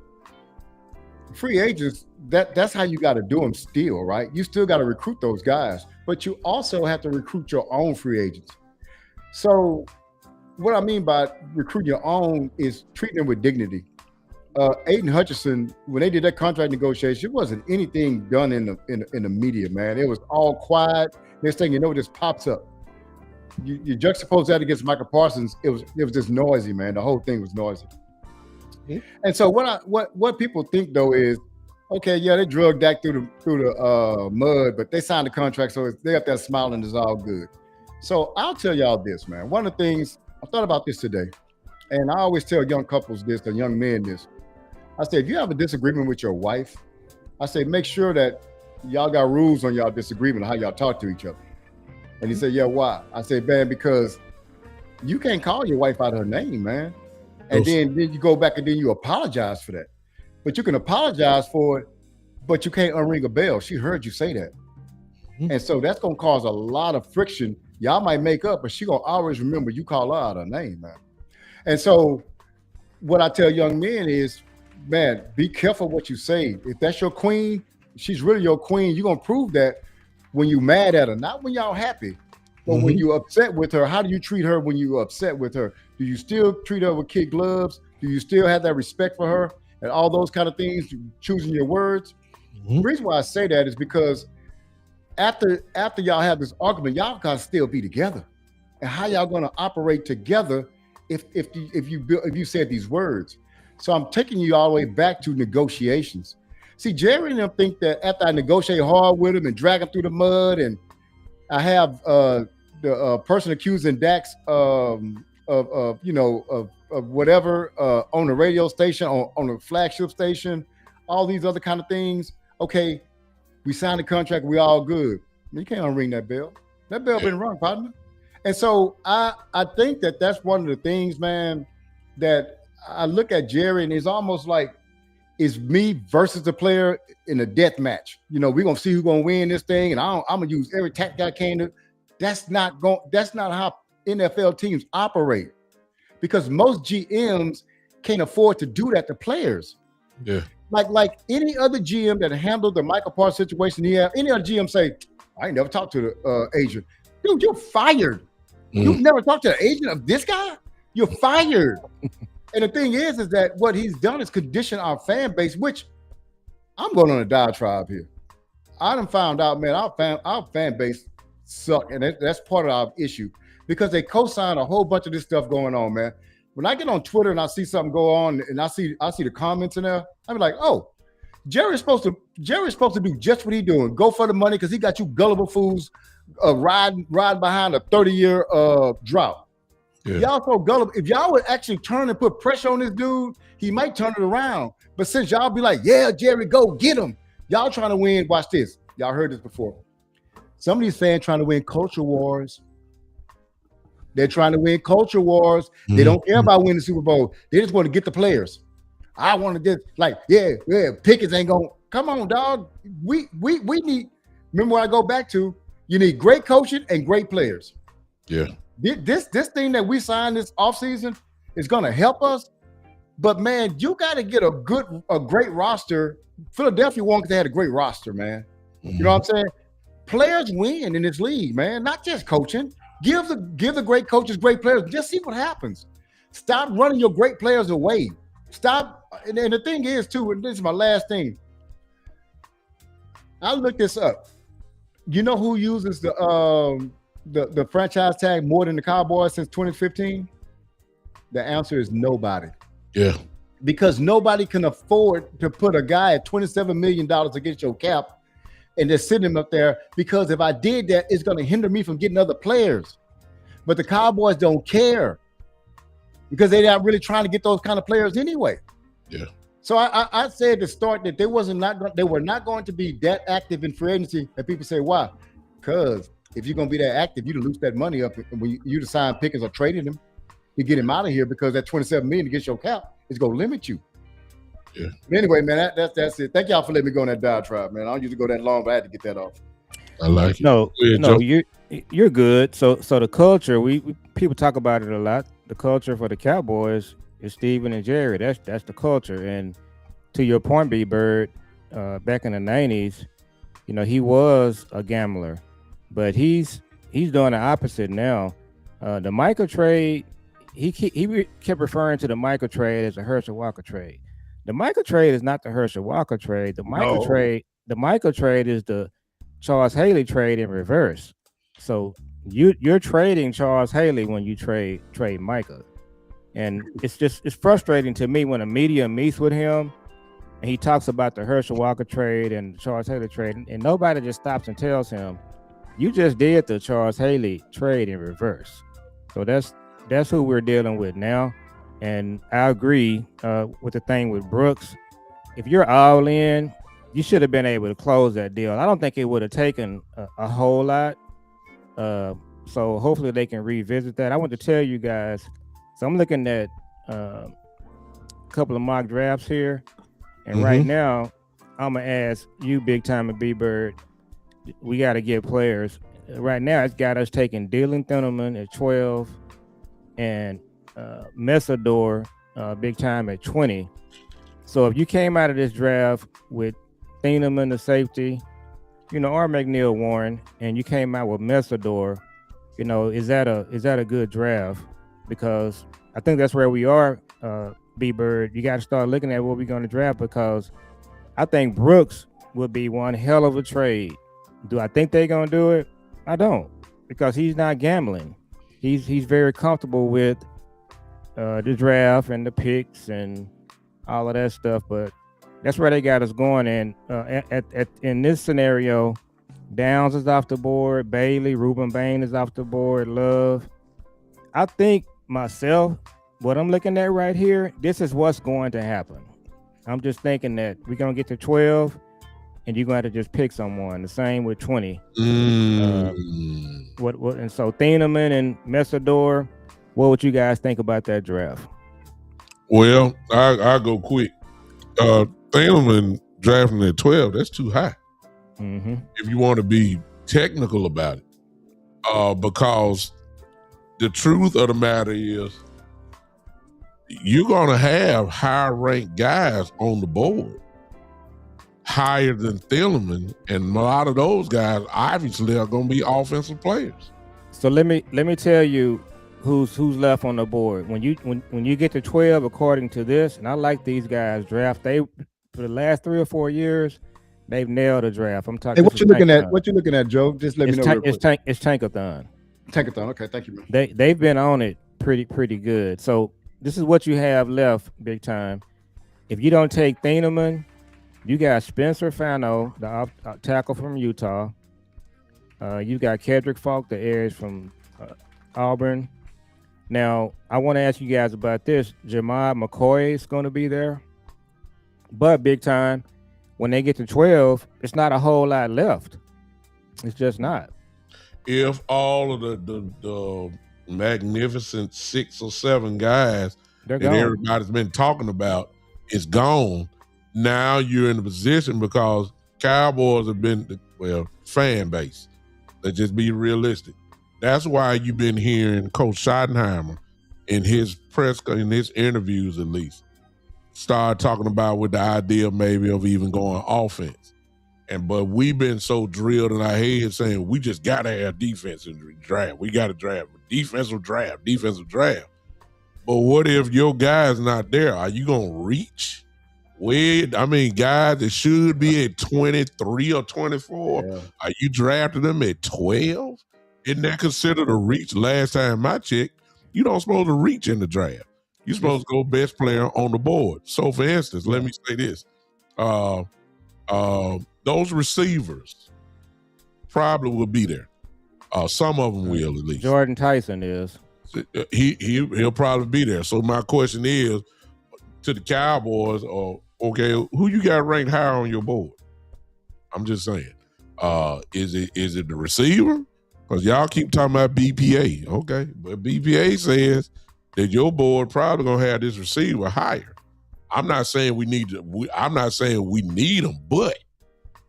free agents, that's how you got to do them still, right? You still got to recruit those guys, but you also have to recruit your own free agents. So what I mean by recruiting your own is treating them with dignity. Aiden Hutchinson, when they did that contract negotiation, it wasn't anything done in the media, man. It was all quiet. Next thing you know, it just pops up. You juxtapose that against Michael Parsons, it was just noisy, man. The whole thing was noisy. Mm-hmm. And so what people think though is, okay, yeah, they drugged Dak through the mud, but they signed the contract, so they up there smiling, it's all good. So I'll tell y'all this, man. One of the things I thought about this today, and I always tell young couples this, and young men this. I say, if you have a disagreement with your wife, I say, make sure that y'all got rules on y'all disagreement on how y'all talk to each other. And he said, yeah, why? I said, man, because you can't call your wife out her name, man. And then you go back and then you apologize for that. But you can apologize for it, but you can't unring a bell. She heard you say that. Mm-hmm. And so that's going to cause a lot of friction. Y'all might make up, but she going to always remember you call her out her name, man. And so what I tell young men is, man, be careful what you say. If that's your queen, she's really your queen. You're going to prove that when you mad at her, not when y'all happy, but mm-hmm. when you upset with her. How do you treat her when you upset with her? Do you still treat her with kid gloves? Do you still have that respect for her and all those kind of things, choosing your words? Mm-hmm. The reason why I say that is because after y'all have this argument, y'all gotta still be together. And how y'all gonna operate together if you said these words? So I'm taking you all the way back to negotiations. See, Jerry and them think that after I negotiate hard with him and drag him through the mud, and I have the person accusing Dax of whatever on the radio station, on the flagship station, all these other kind of things. Okay, we signed the contract, we all good. You can't unring that bell. That bell been rung, partner. And so I think that's one of the things, man, that I look at Jerry and it's almost like it's me versus the player in a death match. You know, we're gonna see who's gonna win this thing, and I'm gonna use every tactic I can to. That's not how NFL teams operate, because most GMs can't afford to do that to players. Yeah. Like any other GM that handled the Michael Parsons situation, any other GM say, I ain't never talked to the agent. Dude, you're fired. You've never talked to the agent of this guy? You're fired. And the thing is that what he's done is condition our fan base, which I'm going on a diatribe here. I done found out, man, our fan base suck, and that's part of our issue because they co-sign a whole bunch of this stuff going on, man. When I get on Twitter and I see something go on and I see the comments in there, I'm like, oh, Jerry's supposed to do just what he's doing. Go for the money because he got you gullible fools riding behind a 30-year drought. Yeah. Y'all so gullible. If y'all would actually turn and put pressure on this dude, he might turn it around. But since y'all be like, yeah, Jerry, go get him. Y'all trying to win. Watch this. Y'all heard this before. Some of these fans trying to win culture wars. They're trying to win culture wars. Mm-hmm. They don't care about winning the Super Bowl. They just want to get the players. I want to just Pickens ain't going. Come on, dog. We need. Remember what I go back to? You need great coaching and great players. Yeah. This thing that we signed this offseason is going to help us. But man, you got to get a great roster. Philadelphia won because they had a great roster, man. Mm-hmm. You know what I'm saying? Players win in this league, man. Not just coaching. Give the great coaches great players. Just see what happens. Stop running your great players away. Stop. And the thing is too, and this is my last thing. I looked this up. You know who uses the franchise tag more than the Cowboys since 2015? The answer is nobody. Yeah. Because nobody can afford to put a guy at $27 million against your cap and just sit him up there, because if I did that, it's going to hinder me from getting other players. But the Cowboys don't care because they're not really trying to get those kind of players anyway. Yeah. So I said at the start that they were not going to be that active in free agency. And people say, why? Because if you're going to be that active, you lose that money up. And when you sign Pickens or traded him, you get him out of here, because that $27 million against your cap is going to limit you. Yeah. But anyway, man, that's it. Thank y'all for letting me go on that diatribe, man. I don't usually go that long, but I had to get that off. I like it. No, Go ahead, no, Joe. you're good. So the culture, we people talk about it a lot. The culture for the Cowboys is Steven and Jerry. That's the culture. And to your point, B Bird, back in the '90s, he was a gambler, but he's doing the opposite now. The Michael trade, kept referring to the Michael trade as a Herschel Walker trade. The Michael trade is not the Herschel Walker trade. The Michael trade is the Charles Haley trade in reverse. So you're trading Charles Haley when you trade Micah. And it's frustrating to me when the media meets with him and he talks about the Herschel Walker trade and the Charles Haley trade, and nobody just stops and tells him, you just did the Charles Haley trade in reverse. So that's who we're dealing with now. And I agree with the thing with Brooks. If you're all in, you should have been able to close that deal. I don't think it would have taken a whole lot. So hopefully they can revisit that. I want to tell you guys, so I'm looking at a couple of mock drafts here. And right now, I'm going to ask you, Big Time and B-Bird, we got to get players. Right now, it's got us taking Dylan Thunderman at 12 and Messador, Big Time, at 20. So if you came out of this draft with Thieneman, the safety, or McNeil Warren, and you came out with Messador, is that a good draft? Because I think that's where we are, B-Bird. You got to start looking at what we're going to draft, because I think Brooks would be one hell of a trade. Do I think they're going to do it? I don't, because he's not gambling. He's very comfortable with the draft and the picks and all of that stuff, but that's where they got us going. And in this scenario, Downs is off the board, Bailey, Ruben Bain is off the board, Love. I think myself, what I'm looking at right here, this is what's going to happen. I'm just thinking that we're going to get to 12 and you're going to just pick someone. The same with 20. And so Thieneman and Messador, what would you guys think about that draft? Well, I'll go quick. Thieneman drafting at 12, that's too high. If you want to be technical about it. Because the truth of the matter is, you're going to have higher ranked guys on the board, higher than Thieleman, and a lot of those guys obviously are going to be offensive players. So let me tell you who's left on the board. When you get to 12, according to this, and I like these guys draft. They, for the last 3 or 4 years, they've nailed a draft. I'm talking. Hey, what you looking at? What you looking at, Joe? Just let me know. It's Tankathon. Tankathon. Okay, thank you, man. They've been on it pretty good. So this is what you have left, Big Time. If you don't take Thieneman, you got Spencer Fano, the tackle from Utah. You got Kedrick Falk, the edge from Auburn. Now, I want to ask you guys about this. Jamad McCoy is going to be there. But Big Time, when they get to 12, it's not a whole lot left. It's just not. If all of the magnificent 6 or 7 guys that everybody's been talking about is gone, now you're in a position, because Cowboys have been, fan base. Let's just be realistic. That's why you've been hearing Coach Schottenheimer in his interviews, at least, start talking about with the idea maybe of even going offense. But we've been so drilled in our heads saying we just got to have defense in the draft. We got to draft. Defensive draft. But what if your guy's not there? Are you going to reach? Guys that should be at 23 or 24, are you drafting them at 12? Isn't that considered a reach? Last time I checked, you don't supposed to reach in the draft. You're supposed to go best player on the board. So, for instance, let me say this. Those receivers probably will be there. Some of them will, at least. Jordan Tyson is. He'll probably be there. So my question is to the Cowboys, who you got ranked higher on your board? I'm just saying. Is it the receiver? Because y'all keep talking about BPA. Okay. But BPA says that your board probably going to have this receiver higher. I'm not saying we need to. I'm not saying we need him, but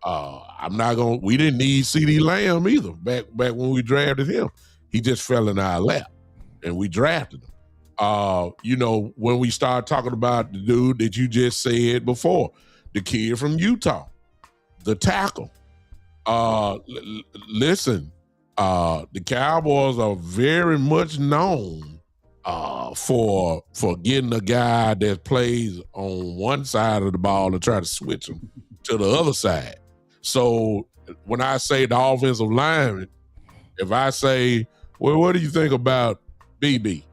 I'm not gonna. We didn't need C.D. Lamb either back when we drafted him. He just fell in our lap, and we drafted him. When we start talking about the dude that you just said before, the kid from Utah, the tackle. Listen, the Cowboys are very much known for getting a guy that plays on one side of the ball and try to switch him to the other side. So when I say the offensive lineman, if I say, well, what do you think about BB?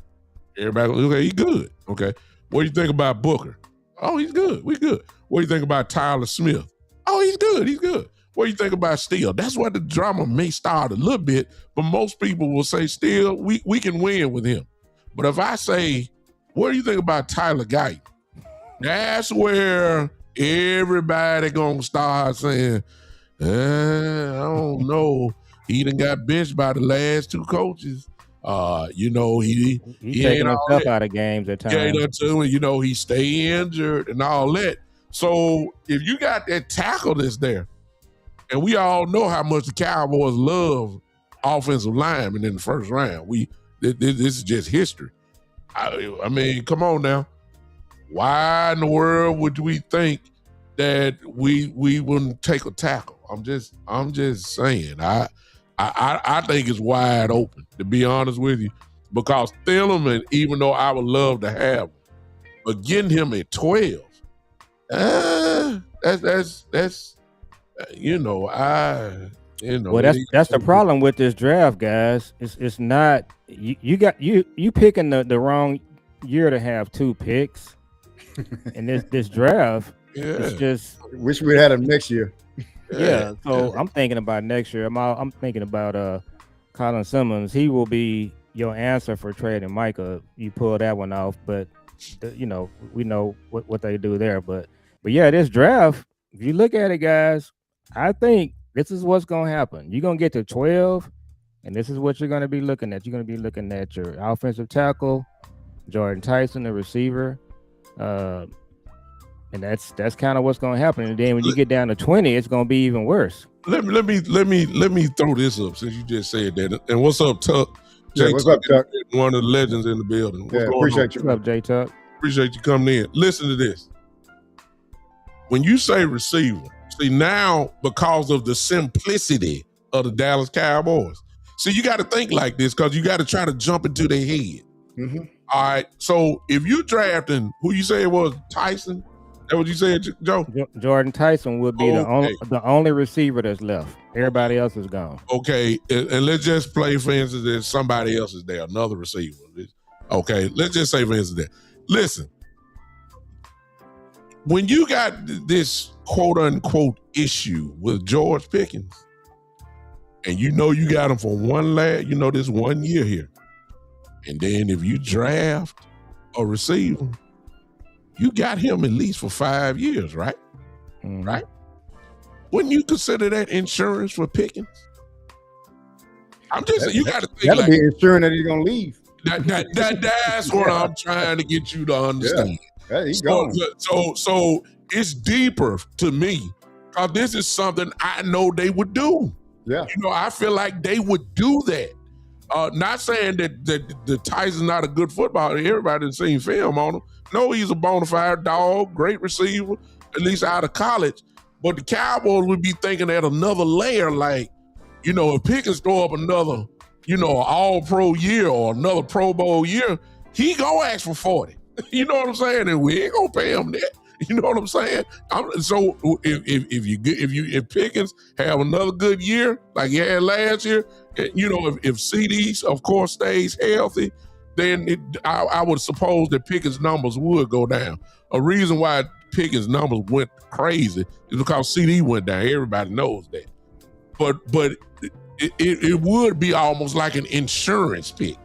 Everybody goes, okay, he's good. Okay. What do you think about Booker? Oh, he's good. We good. What do you think about Tyler Smith? Oh, he's good. He's good. What do you think about Steele? That's where the drama may start a little bit, but most people will say Steele, we can win with him. But if I say, what do you think about Tyler Guyton? That's where everybody gonna start saying, I don't know. He done got benched by the last two coaches. He taking himself out of games at times. Yeah, he stay injured and all that. So if you got that tackle that's there, and we all know how much the Cowboys love offensive linemen in the first round. This is just history. I mean, come on now. Why in the world would we think that we wouldn't take a tackle? I'm just saying. I think it's wide open, to be honest with you, because Thielemann, even though I would love to have him, but getting him at 12, that's Well, that's the problem with this draft, guys. It's not you picking the wrong year to have two picks, and this draft. Yeah. It's just wish we had him next year. Yeah, so I'm thinking about next year. I'm thinking about Colin Simmons. He will be your answer for trading Micah. You pull that one off, but we know what they do there. But yeah, this draft, if you look at it, guys, I think this is what's gonna happen. You're gonna get to 12, and this is what you're gonna be looking at. You're gonna be looking at your offensive tackle, Jordan Tyson, the receiver. And that's kind of what's going to happen. And then when you get down to 20, it's going to be even worse. Let me throw this up since you just said that. And what's up, Tuck? Yeah, what's up, Tuck? One of the legends in the building. Appreciate you. What's up, J Tuck? Appreciate you coming in. Listen to this. When you say receiver, see now because of the simplicity of the Dallas Cowboys. See, you got to think like this because you got to try to jump into their head. Mm-hmm. All right. So if you're drafting, who you say it was, Tyson? That what you said, Joe? Jordan Tyson would be the only receiver that's left. Everybody else is gone. Okay, and let's just play for instance that somebody else is there, another receiver. Okay, let's just say for instance that. Listen, when you got this quote unquote issue with George Pickens, and you got him for this 1 year here, and then if you draft a receiver, you got him at least for 5 years, right? Mm-hmm. Right? Wouldn't you consider that insurance for Pickens? You got to think that'll be insuring that he's gonna leave. That's what I'm trying to get you to understand. Yeah, he's gone. So it's deeper to me because this is something I know they would do. Yeah, I feel like they would do that. Not saying that the Tyson's not a good footballer. Everybody has seen film on him. No, he's a bona fide dog, great receiver, at least out of college. But the Cowboys would be thinking at another layer, like, if Pickens throw up another, all-pro year or another Pro Bowl year, he gonna ask for 40. You know what I'm saying? And we ain't gonna pay him that. You know what I'm saying? So if Pickens have another good year like he had last year, if CDs of course stays healthy, then I would suppose that Pickens' numbers would go down. A reason why Pickens' numbers went crazy is because CD went down. Everybody knows that. But it would be almost like an insurance pick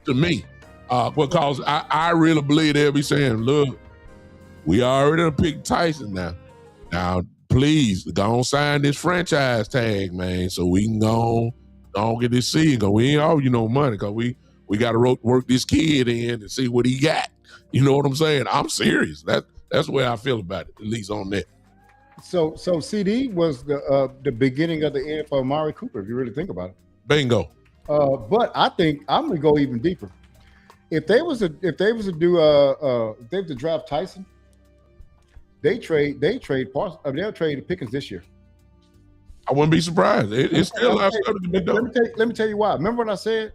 to me, because I really believe they'll be saying, look, we already done picked Tyson now. Now, please, go on sign this franchise tag, man, so we can go on get this season. Because we ain't owe you no money, because we got to work this kid in and see what he got. You know what I'm saying? I'm serious. That's the way I feel about it, at least on that. So CD was the beginning of the end for Amari Cooper, if you really think about it. Bingo. But I think I'm gonna go even deeper. If they was to draft Tyson, they'll trade Pickens this year. I wouldn't be surprised. It's still a lot of stuff to be done. Let me tell you why. Remember what I said?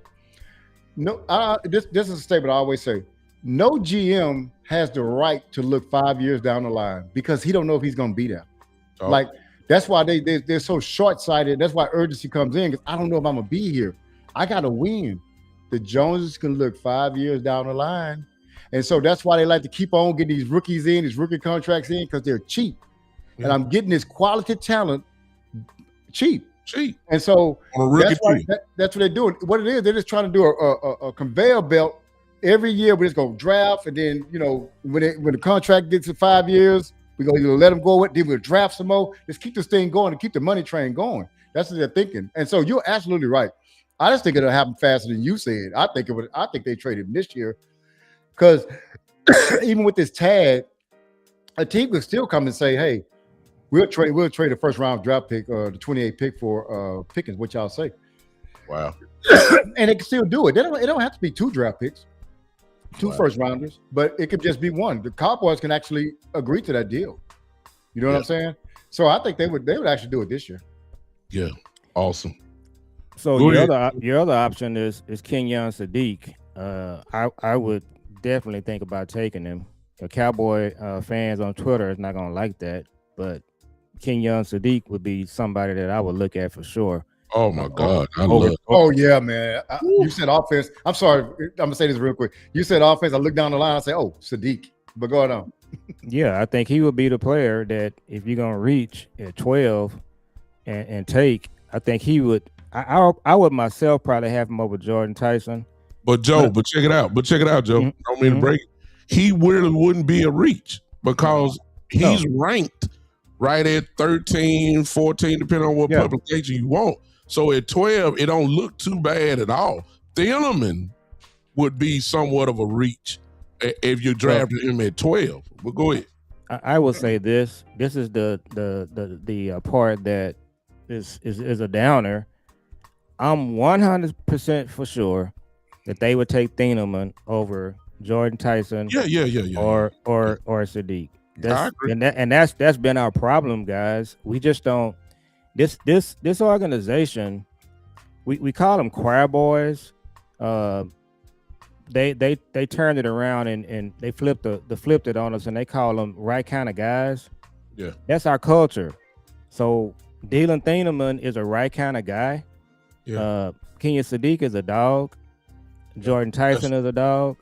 No, this is a statement I always say. No GM has the right to look 5 years down the line because he don't know if he's going to be there. Oh. Like that's why they're so short-sighted. That's why urgency comes in because I don't know if I'm going to be here. I got to win. The Joneses can look 5 years down the line, and so that's why they like to keep on getting these rookies in, these rookie contracts in because they're cheap. Mm-hmm. And I'm getting this quality talent cheap. And so that's what they're doing. What it is, they're just trying to do a conveyor belt. Every year we're just gonna draft, and then when the contract gets to 5 years, we're gonna either let them go with, then we'll draft some more. Just keep this thing going and keep the money train going. That's what they're thinking. And so you're absolutely right. I just think it'll happen faster than you said. I think they traded him this year because even with this tag, a team could still come and say, "Hey, we'll trade a first round draft pick, the 28th pick for Pickens." What y'all say? Wow. And they can still do it. It don't have to be 2 draft picks. 2 first rounders, but it could just be 1. The Cowboys can actually agree to that deal. You know what I'm saying? So I think they would actually do it this year. Yeah, awesome. So your other option is Kenyon Sadiq. I would definitely think about taking him. The Cowboy fans on Twitter is not gonna like that, but Kenyon Sadiq would be somebody that I would look at for sure. Oh my God! I love. Oh yeah, man. You said offense. I'm sorry. I'm gonna say this real quick. You said offense. I look down the line. I say, "Oh, Sadiq." But go on. Yeah, I think he would be the player that if you're gonna reach at 12 and take, I think he would. I would myself probably have him over Jordan Tyson. But Joe, but check it out, Joe. Mm-hmm. Don't mean to break it. He really wouldn't be a reach because he's ranked right at 13, 14, depending on what publication you want. So at 12, it don't look too bad at all. Thielemann would be somewhat of a reach if you drafted him at 12. But go ahead. I will say this. This is the part that is a downer. I'm 100% for sure that they would take Thielemann over Jordan Tyson. Or Sadiq. That's been our problem, guys. We just don't. This organization, we call them choir boys. They turned it around and they flipped it on us, and they call them right kind of guys. Yeah, that's our culture. So Dylan Thielemann is a right kind of guy. Yeah. Kenyon Sadiq is a dog. Jordan Tyson is a dog.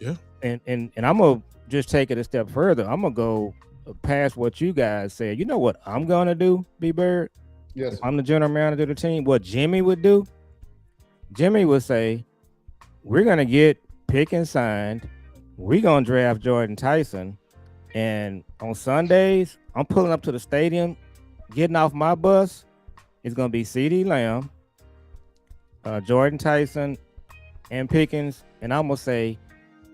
Yeah. And I'm gonna just take it a step further. I'm gonna go past what you guys said. You know what I'm gonna do, B-Bird? Yes. If I'm the general manager of the team, what Jimmy would do? Jimmy would say, we're gonna get Pickens signed. We're gonna draft Jordan Tyson. And on Sundays, I'm pulling up to the stadium, getting off my bus. It's gonna be CeeDee Lamb, Jordan Tyson, and Pickens. And I'm gonna say,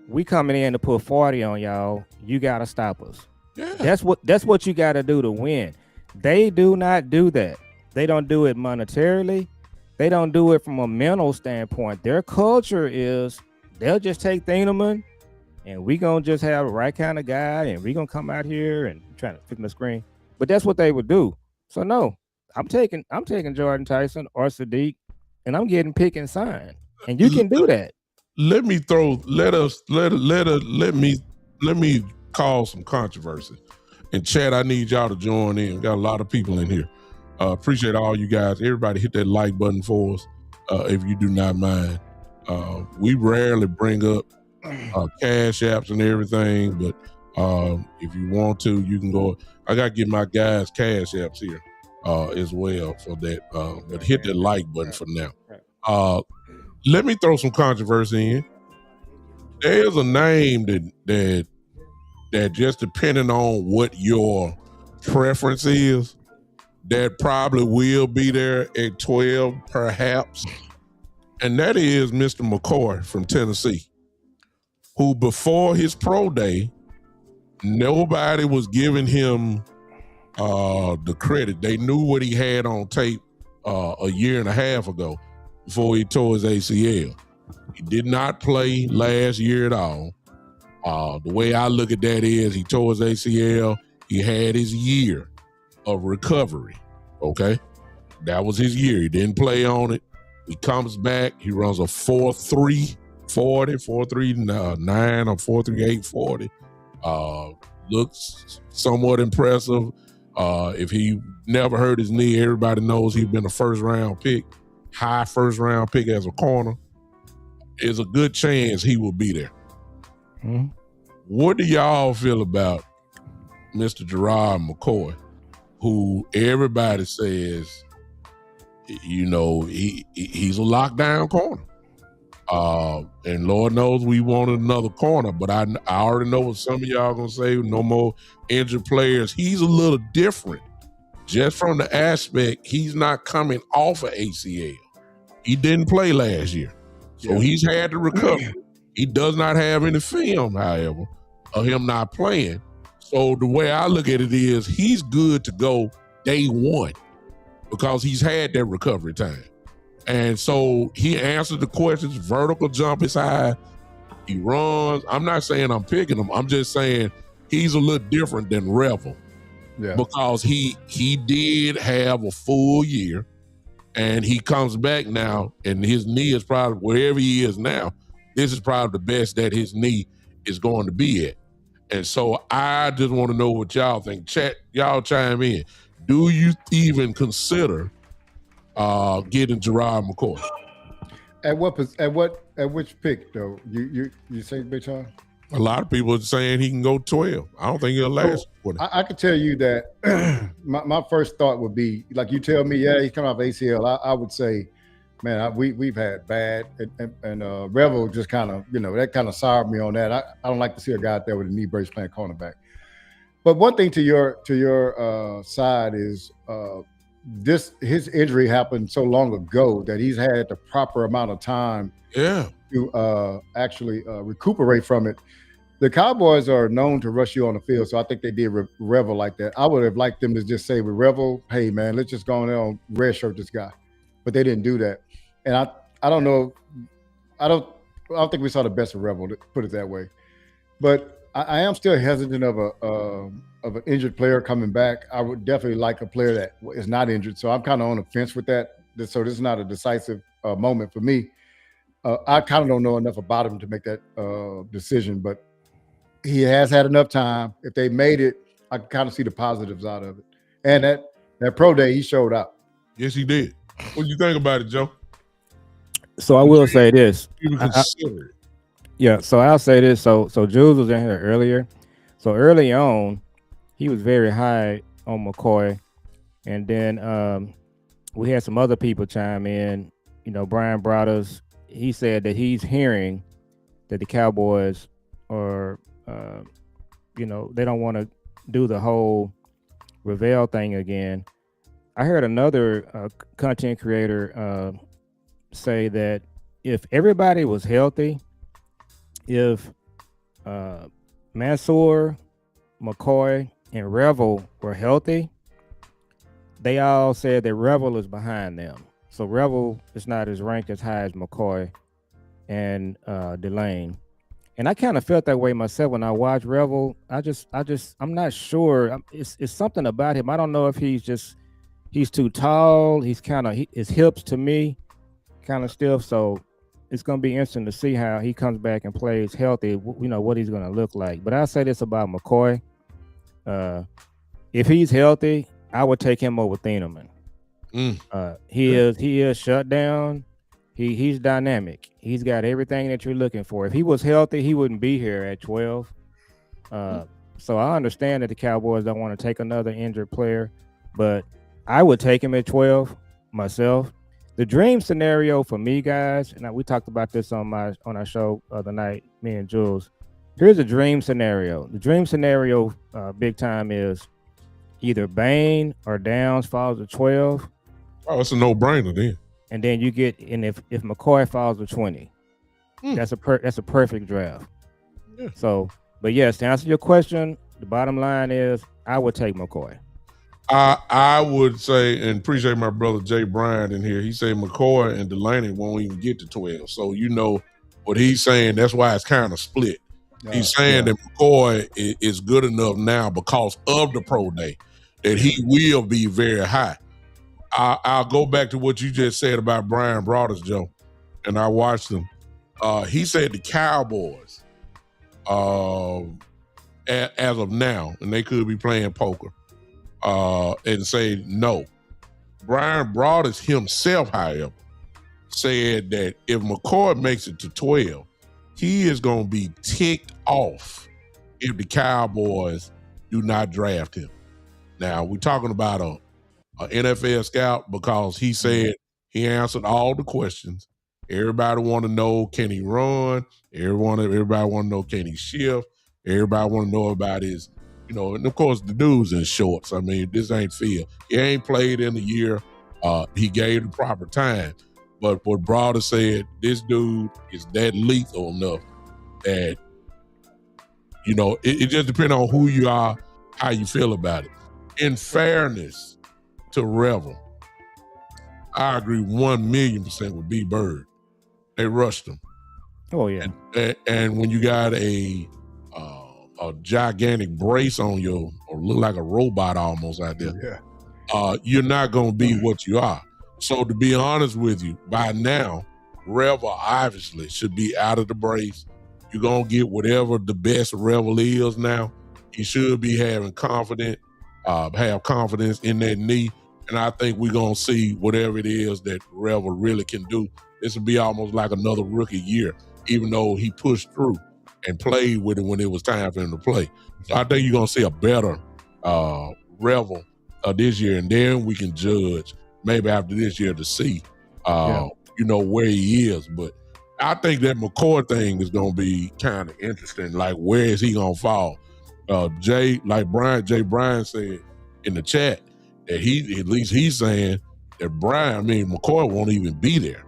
we coming in to put 40 on y'all. You gotta stop us. Yeah. That's what you gotta do to win. They do not do that. They don't do it monetarily. They don't do it from a mental standpoint. Their culture is they'll just take Thielemann and we gonna just have the right kind of guy and we gonna come out here and trying to fit the screen. But that's what they would do. So no, I'm taking Jordan Tyson or Sadiq, and I'm getting Pickens signed. And you can do that. Let me cause some controversy. And Chad, I need y'all to join in. We got a lot of people in here. Appreciate all you guys. Everybody hit that like button for us if you do not mind. We rarely bring up cash apps and everything, but if you want to, you can go. I got to get my guys cash apps here as well for that. But hit that like button for now. Let me throw some controversy in. There's a name that just depending on what your preference is, that probably will be there at 12, perhaps. And that is Mr. McCoy from Tennessee, who before his pro day nobody was giving him the credit. They knew what he had on tape a year and a half ago before he tore his ACL. He did not play last year at all. The way I look at that is he tore his ACL. He had his year of recovery. Okay. That was his year. He didn't play on it. He comes back. He runs a 4.3 40, 4.39 or 4.38 40. Looks somewhat impressive. If he never hurt his knee, everybody knows he's been a first-round pick, high first-round pick as a corner. There's a good chance he will be there. Mm-hmm. What do y'all feel about Mr. Gerard McCoy, who everybody says, you know, he's a lockdown corner? And Lord knows we wanted another corner, but I already know what some of y'all gonna say, no more injured players. He's a little different. Just from the aspect, he's not coming off of ACL. He didn't play last year. So he's had to recover. He does not have any film, however, of him not playing. So the way I look at it is he's good to go day one because he's had that recovery time. And so he answered the questions. Vertical jump is high. He runs. I'm not saying I'm picking him. I'm just saying he's a little different than Revel because he did have a full year, and he comes back now, and his knee is probably wherever he is now. This is probably the best that his knee is going to be at. And so I just want to know what y'all think. Chat, y'all chime in. Do you even consider getting Gerard McCoy? At which pick though? You say Big Tom? A lot of people are saying he can go 12. I don't think he'll last. I can tell you that my first thought would be, like you tell me, yeah, he's coming off ACL. I would say, man, we've had bad, and Revel just kind of, that kind of soured me on that. I don't like to see a guy out there with a knee brace playing cornerback. But one thing to your side is his injury happened so long ago that he's had the proper amount of time to actually recuperate from it. The Cowboys are known to rush you on the field, so I think they did Revel like that. I would have liked them to just say with Revel, hey man, let's just go on there and red shirt this guy. But they didn't do that. And I don't know, I don't think we saw the best of Revel, to put it that way. But I am still hesitant of an injured player coming back. I would definitely like a player that is not injured. So I'm kind of on the fence with that. So this is not a decisive moment for me. I kind of don't know enough about him to make that decision, but he has had enough time. If they made it, I can kind of see the positives out of it. And that pro day, he showed up. Yes, he did. What do you think about it, Joe? So I will say this. Even consider it. Yeah, so I'll say this. So Jules was in here earlier. So early on, he was very high on McCoy. And then we had some other people chime in. Brian Brothers, he said that he's hearing that the Cowboys are, they don't want to do the whole Ravel thing again. I heard another content creator say that if everybody was healthy, if Mansour, McCoy, and Revel were healthy, they all said that Revel is behind them. So Revel is not as ranked as high as McCoy and Delane. And I kind of felt that way myself when I watched Revel. I'm not sure. It's something about him. I don't know if he's too tall. He's his hips to me kind of stiff. So it's going to be interesting to see how he comes back and plays healthy, what he's going to look like. But I'll say this about McCoy. If he's healthy, I would take him over Thieneman. He is shut down. He's dynamic. He's got everything that you're looking for. If he was healthy, he wouldn't be here at 12. So I understand that the Cowboys don't want to take another injured player, but I would take him at 12 myself. The dream scenario for me, guys, and we talked about this on our show the other night, me and Jules. Here's a dream scenario. The dream scenario, big time, is either Bain or Downs falls to 12. Oh, it's a no-brainer then. And then you get, and if McCoy falls to 20, that's a perfect draft. Yeah. So, but yes, to answer your question, the bottom line is I would take McCoy. I would say, and appreciate my brother Jay Bryant in here. He said McCoy and Delaney won't even get to 12. So you know what he's saying. That's why it's kind of split. He's saying that McCoy is good enough now because of the pro day that he will be very high. I'll go back to what you just said about Brian Broaddus, Joe, and I watched him. He said the Cowboys, as of now, and they could be playing poker, and say no. Brian Broaddus himself, however, said that if McCoy makes it to 12, he is going to be ticked off if the Cowboys do not draft him. Now, we're talking about a NFL scout because he said he answered all the questions. Everybody want to know, can he run? Everybody want to know, can he shift? Everybody want to know about his, and of course the dude's in shorts. I mean, this ain't Phil. He ain't played in a year. He gave the proper time. But what Broaddus said, this dude is that lethal enough that, it just depends on who you are, how you feel about it. In fairness to Revel, I agree 1,000,000% with B. Bird. They rushed him. Oh, yeah. And when you got a gigantic brace on you, or look like a robot almost out there, you're not going to be what you are. So to be honest with you, by now, Revel obviously should be out of the brace. You're going to get whatever the best Revel is now. He should be have confidence in that knee. And I think we're going to see whatever it is that Revel really can do. This will be almost like another rookie year, even though he pushed through and played with it when it was time for him to play. So I think you're going to see a better Revel this year, and then we can judge maybe after this year to see, where he is. But I think that McCoy thing is going to be kind of interesting. Like, where is he going to fall? Jay Bryan said in the chat that he's saying that McCoy won't even be there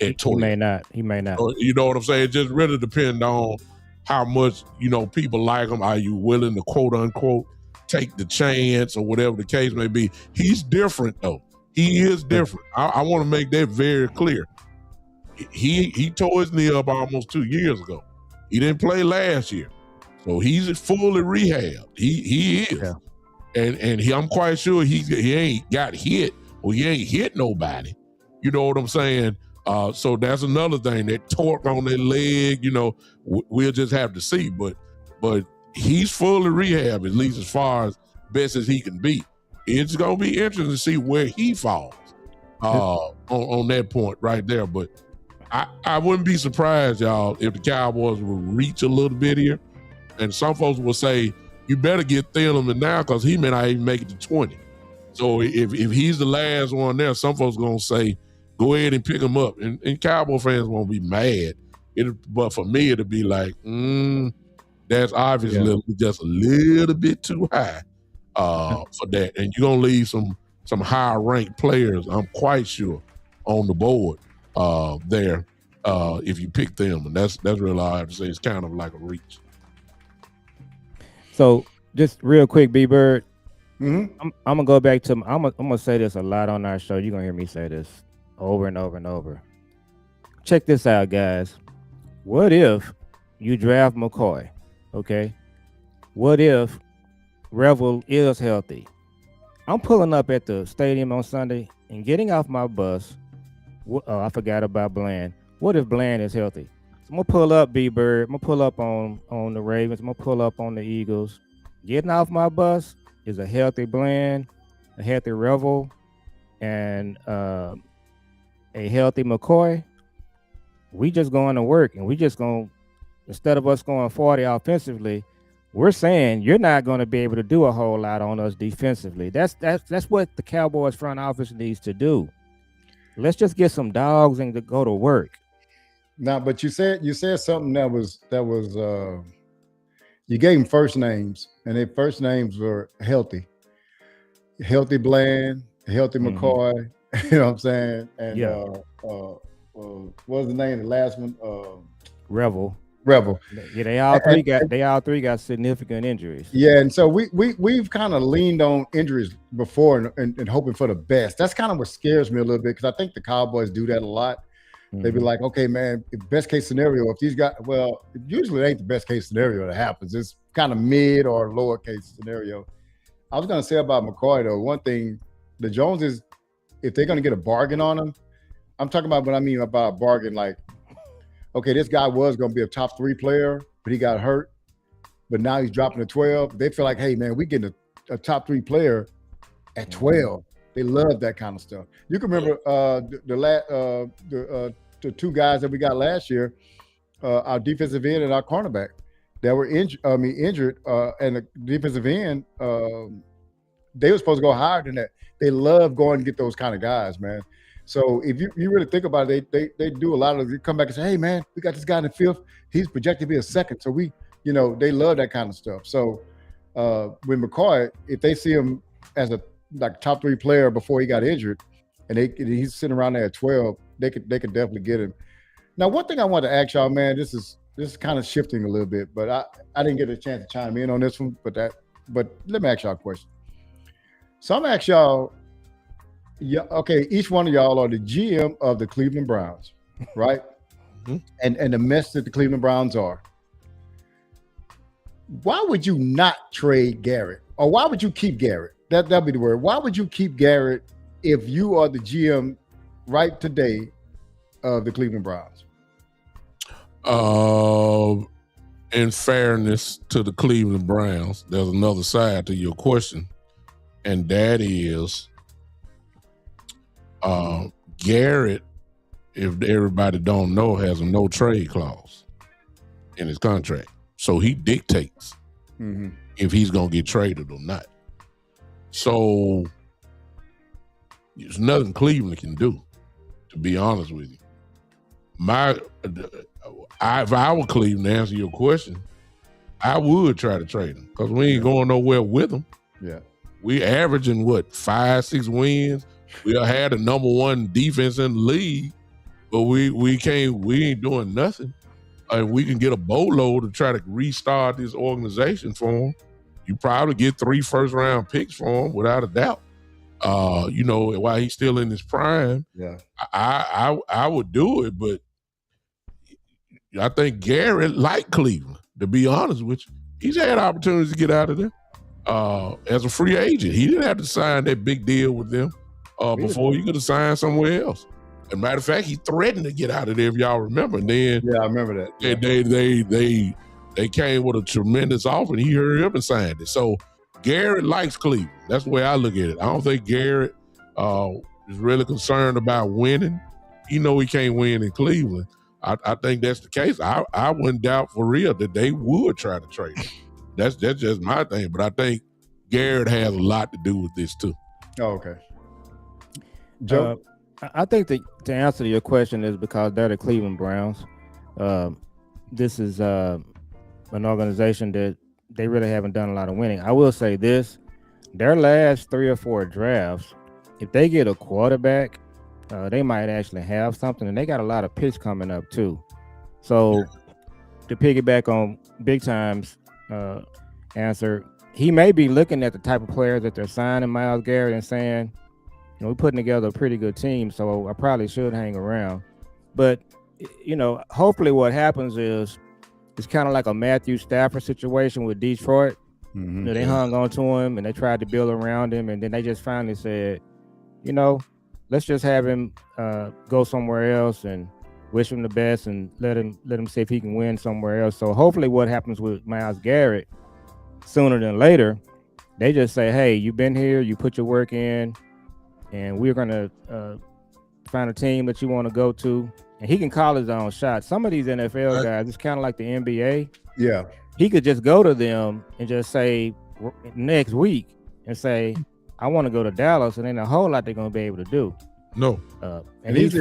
at 20. He may not. You know what I'm saying? It just really depends on how much, people like him. Are you willing to, quote unquote, take the chance or whatever the case may be? He's different, though. He is different. I want to make that very clear. He tore his knee up almost 2 years ago. He didn't play last year. So he's fully rehabbed. He is. Yeah. And I'm quite sure he ain't got hit or he ain't hit nobody. You know what I'm saying? So that's another thing. That torque on that leg, we'll just have to see. But he's fully rehabbed, at least as far as best as he can be. It's going to be interesting to see where he falls on that point right there. But I wouldn't be surprised, y'all, if the Cowboys will reach a little bit here. And some folks will say, you better get Thielemann now because he may not even make it to 20. So if he's the last one there, some folks going to say, go ahead and pick him up. And Cowboy fans won't be mad. But for me, it'll be like, that's obviously just a little bit too high for that. And you're going to leave some high-ranked players, I'm quite sure, on the board there if you pick them. And that's really all I have to say. It's kind of like a reach. So just real quick, B Bird, I'm gonna go back to I'm gonna say this a lot on our show. You're gonna hear me say this over and over and over. Check this out, guys. What if you draft McCoy? Okay. What if Revel is healthy? I'm pulling up at the stadium on Sunday and getting off my bus. I forgot about Bland. What if Bland is healthy? So I'm gonna pull up B-Bird. I'm gonna pull up on the Ravens. I'm gonna pull up on the Eagles. Getting off my bus is a healthy Bland, a healthy Revel, and a healthy McCoy. We just going to work, and we just going, instead of us going 40 offensively, we're saying you're not going to be able to do a whole lot on us defensively. That's what the Cowboys front office needs to do. Let's just get some dogs and to go to work. Now, but you said something that was you gave them first names, and their first names were healthy Bland, healthy McCoy. You know what I'm saying? And what was the name of the last one? Revel. Rebel. Yeah, they all three got significant injuries. Yeah, and so we've kind of leaned on injuries before and hoping for the best. That's kind of what scares me a little bit because I think the Cowboys do that a lot. They be like, okay, man, best case scenario, if these guys, well, usually it ain't the best case scenario that happens. It's kind of mid or lower case scenario. I was going to say about McCoy, though, one thing, the Joneses, if they're going to get a bargain on him, I'm talking about what I mean about a bargain, like, okay, this guy was going to be a top 3 player, but he got hurt, but now he's dropping to 12. They feel like, hey, man, we getting a top 3 player at 12. They love that kind of stuff. You can remember the 2 guys that we got last year, our defensive end and our cornerback that were injured, and the defensive end, they were supposed to go higher than that. They love going to get those kind of guys, man. So if you really think about it, they do a lot of, they come back and say, hey, man, we got this guy in the 5th. He's projected to be a 2nd. So they love that kind of stuff. So with McCoy, if they see him as a top 3 player before he got injured, and he's sitting around there at 12, they could definitely get him. Now, one thing I want to ask y'all, man, this is kind of shifting a little bit, but I didn't get a chance to chime in on this one, but let me ask y'all a question. So I'm gonna ask y'all, okay, each one of y'all are the GM of the Cleveland Browns, right? And the mess that the Cleveland Browns are. Why would you not trade Garrett? Or why would you keep Garrett? That'd be the word. Why would you keep Garrett if you are the GM right today of the Cleveland Browns? In fairness to the Cleveland Browns, there's another side to your question, and that is Garrett, if everybody don't know, has a no trade clause in his contract. So he dictates if he's going to get traded or not. So there's nothing Cleveland can do, to be honest with you. If I were Cleveland, to answer your question, I would try to trade him because we ain't going nowhere with him. Yeah. We averaging 5-6 wins. We had the number 1 defense in the league, but we ain't doing nothing. And we can get a boatload to try to restart this organization for him. You probably get 3 first-round picks for him without a doubt. While he's still in his prime. Yeah, I would do it, but I think Garrett liked Cleveland, to be honest with you. He's had opportunities to get out of there as a free agent. He didn't have to sign that big deal with them before he could have signed somewhere else. As a matter of fact, he threatened to get out of there, if y'all remember. And then I remember that. Yeah. They came with a tremendous offer, and he hurried up and signed it. So Garrett likes Cleveland. That's the way I look at it. I don't think Garrett is really concerned about winning. He know he can't win in Cleveland. I think that's the case. I wouldn't doubt for real that they would try to trade him. That's just my thing. But I think Garrett has a lot to do with this too. Oh, okay. Joe? I think to answer your question is because they're the Cleveland Browns. This is an organization that they really haven't done a lot of winning. I will say this, their last 3 or 4 drafts, if they get a quarterback, they might actually have something, and they got a lot of picks coming up too. So to piggyback on Big Time's answer, he may be looking at the type of players that they're signing Myles Garrett and saying, we're putting together a pretty good team, so I probably should hang around. But, hopefully what happens is it's kind of like a Matthew Stafford situation with Detroit. They hung on to him and they tried to build around him, and then they just finally said, let's just have him go somewhere else and wish him the best and let him see if he can win somewhere else. So hopefully what happens with Myles Garrett sooner than later, they just say, hey, you've been here, you put your work in, and we're going to find a team that you want to go to. And he can call his own shot. Some of these NFL guys, it's kind of like the NBA. Yeah. He could just go to them and just say next week and say, I want to go to Dallas, and then a whole lot they're going to be able to do. No. And he's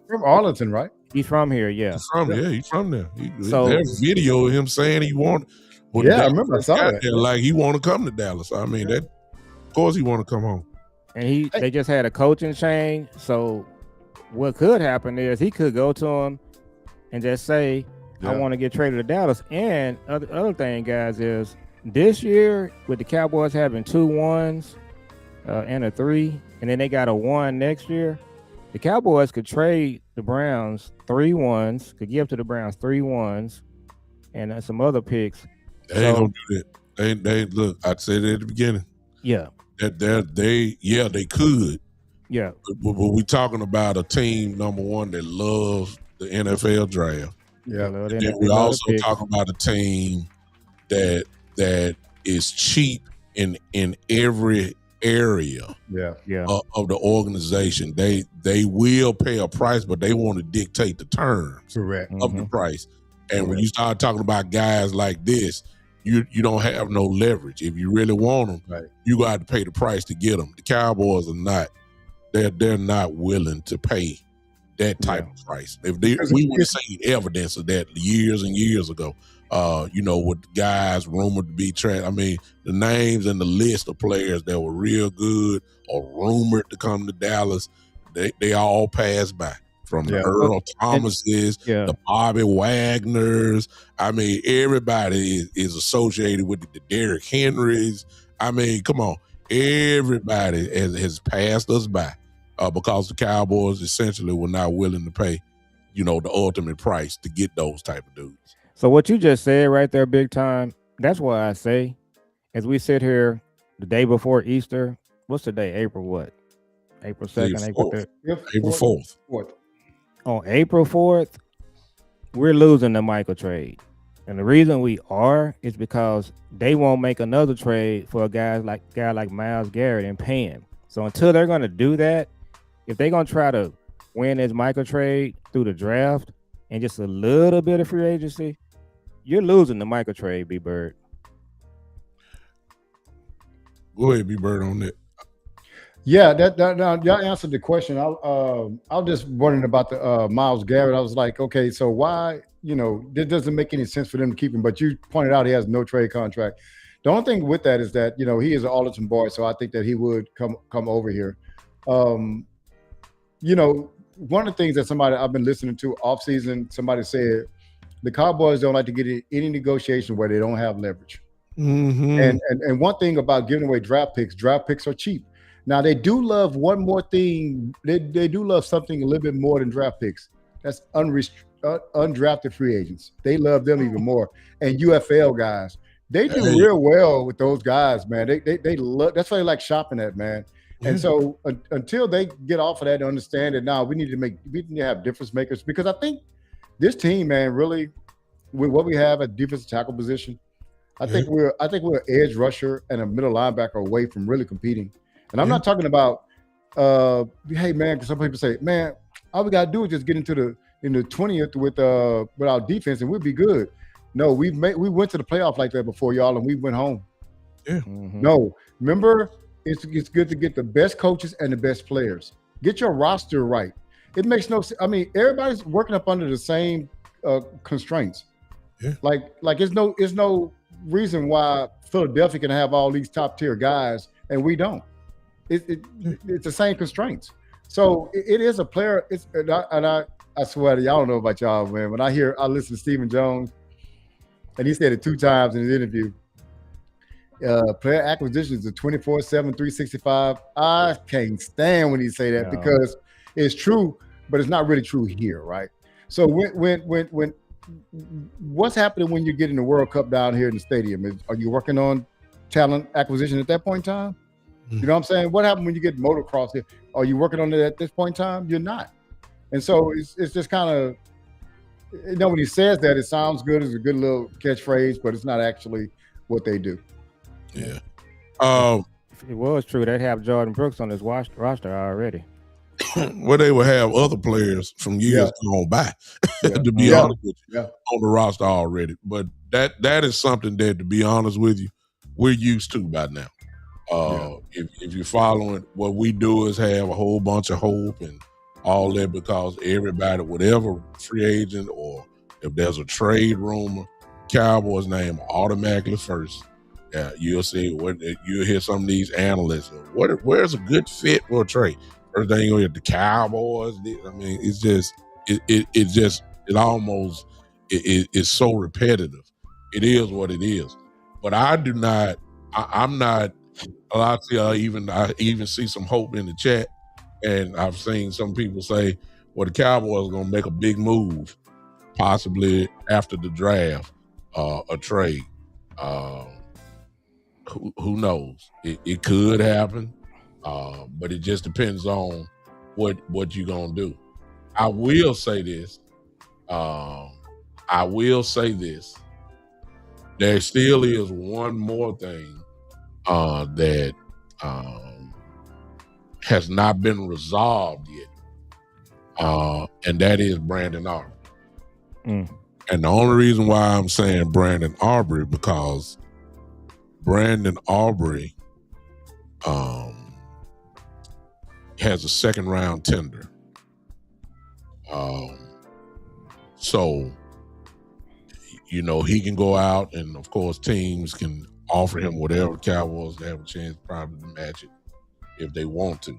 from Arlington, right? He's from here, yeah. He's from there. So there's video of him saying he want. I remember I saw that. Like he want to come to Dallas. I mean, of course he want to come home. And they just had a coaching change. So what could happen is he could go to him and just say, I want to get traded to Dallas. And other thing, guys, is this year with the Cowboys having 2 1s and a 3, and then they got a 1 next year. The Cowboys could trade the Browns 3 1s, could give to the Browns 3 1s, and some other picks. They ain't gonna do that. They look. I said it at the beginning. Yeah. That they could. Yeah. But we talking about a team, number one, that loves the NFL draft. Yeah. And then we also talking about a team that is cheap in every area of the organization. They will pay a price, but they want to dictate the terms of the price. And when you start talking about guys like this, you don't have no leverage. If you really want them, you got to pay the price to get them. The Cowboys are not. They're not willing to pay that type of price. We would have seen evidence of that years and years ago. With guys rumored to be I mean, the names and the list of players that were real good or rumored to come to Dallas, they all passed by. From the Earl Thomases, the Bobby Wagners. I mean, everybody is associated with the Derrick Henrys. I mean, come on. Everybody has passed us by because the Cowboys essentially were not willing to pay, the ultimate price to get those type of dudes. So what you just said right there, big time, that's why I say, as we sit here the day before Easter, what's the day? April what? April 2nd, April 3rd? April 4th. On April 4th, we're losing the Michael trade. And the reason we are is because they won't make another trade for a guy like Myles Garrett and pay him. So until they're going to do that, if they're going to try to win this Michael trade through the draft and just a little bit of free agency, you're losing the Michael trade, B-Bird. Go ahead, B-Bird, on that. Yeah, now y'all answered the question. I was just wondering about the Myles Garrett. I was like, okay, so why, this doesn't make any sense for them to keep him, but you pointed out he has no trade contract. The only thing with that is that, he is an Arlington boy, so I think that he would come over here. One of the things that I've been listening to offseason, somebody said the Cowboys don't like to get in any negotiation where they don't have leverage. Mm-hmm. And one thing about giving away draft picks are cheap. Now, they do love one more thing. They do love something a little bit more than draft picks. That's undrafted free agents. They love them even more. And UFL guys. They do real well with those guys, man. They love. That's why they like shopping at, man. Mm-hmm. And so until they get off of that and understand that now we need to have difference makers, because I think this team, man, really with what we have at defensive tackle position, I think we're an edge rusher and a middle linebacker away from really competing. And I'm not talking about, hey man, because some people say, man, all we gotta do is just get into the 20th with our defense and we'll be good. No, we went to the playoff like that before, y'all, and we went home. Yeah. Mm-hmm. No, remember, it's good to get the best coaches and the best players. Get your roster right. It makes no sense. I mean, everybody's working up under the same constraints. Yeah. Like it's no reason why Philadelphia can have all these top tier guys and we don't. It's the same constraints. So it is a player. I swear to y'all, don't know about y'all, man. When I listen to Stephen Jones, and he said it 2 times in his interview. Player acquisitions are 24/7, 365. I can't stand when he say that because it's true, but it's not really true here, right? So when what's happening when you're getting the World Cup down here in the stadium? Are you working on talent acquisition at that point in time? You know what I'm saying? What happened when you get motocross here? Are you working on it at this point in time? You're not. And so it's just kind of, when he says that, it sounds good. It's a good little catchphrase, but it's not actually what they do. Yeah. If it was true, they'd have Jordan Brooks on his roster already. Well, they would have other players from years gone by, to be honest with you, on the roster already. But that is something that, to be honest with you, we're used to by now. If you're following, what we do is have a whole bunch of hope and all that, because everybody, whatever free agent or if there's a trade rumor, Cowboys name automatically first. Yeah, you'll see you'll hear some of these analysts. Where's a good fit for a trade? First thing you'll hear, the Cowboys. I mean, it's just it almost it's so repetitive. It is what it is. But I do not. I'm not. I even see some hope in the chat, and I've seen some people say, "Well, the Cowboys are going to make a big move, possibly after the draft, a trade." Who knows? It could happen, but it just depends on what you're gonna do. I will say this. There still is one more thing that has not been resolved yet, and that is Brandon Aubrey. And the only reason why I'm saying Brandon Aubrey because Brandon Aubrey has a second round tender. So, he can go out, and of course teams can offer him whatever. Cowboys have a chance probably to match it if they want to.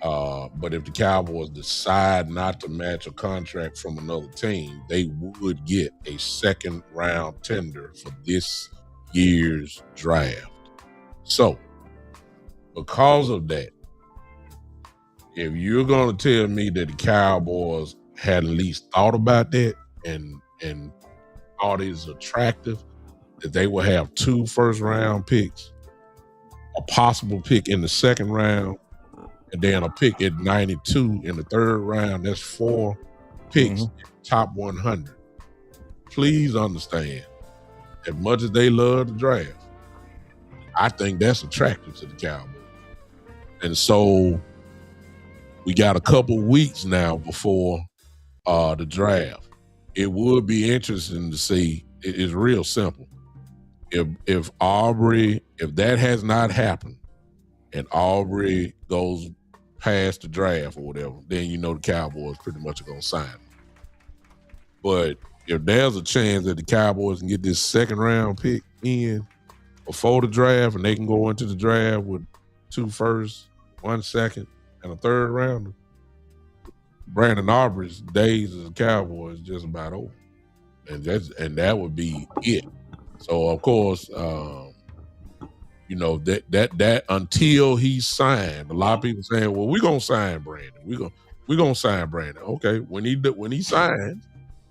But if the Cowboys decide not to match a contract from another team, they would get a second round tender for this year's draft. So, because of that, if you're going to tell me that the Cowboys had at least thought about that and thought it was attractive, that they will have 2 first-round picks, a possible pick in the second round, and then a pick at 92 in the third round, that's 4 picks in the top 100. Please understand, as much as they love the draft, I think that's attractive to the Cowboys. And so we got a couple weeks now before the draft. It would be interesting to see. It's real simple. If that has not happened and Aubrey goes past the draft or whatever, then the Cowboys pretty much are going to sign him. But if there's a chance that the Cowboys can get this second round pick in before the draft and they can go into the draft with 2 firsts, 1 second, and a third rounder, Brandon Aubrey's days as a Cowboy is just about over. And that would be it. So of course, that until he's signed, a lot of people saying, well, we're gonna sign Brandon. We're gonna sign Brandon. Okay, when he signs,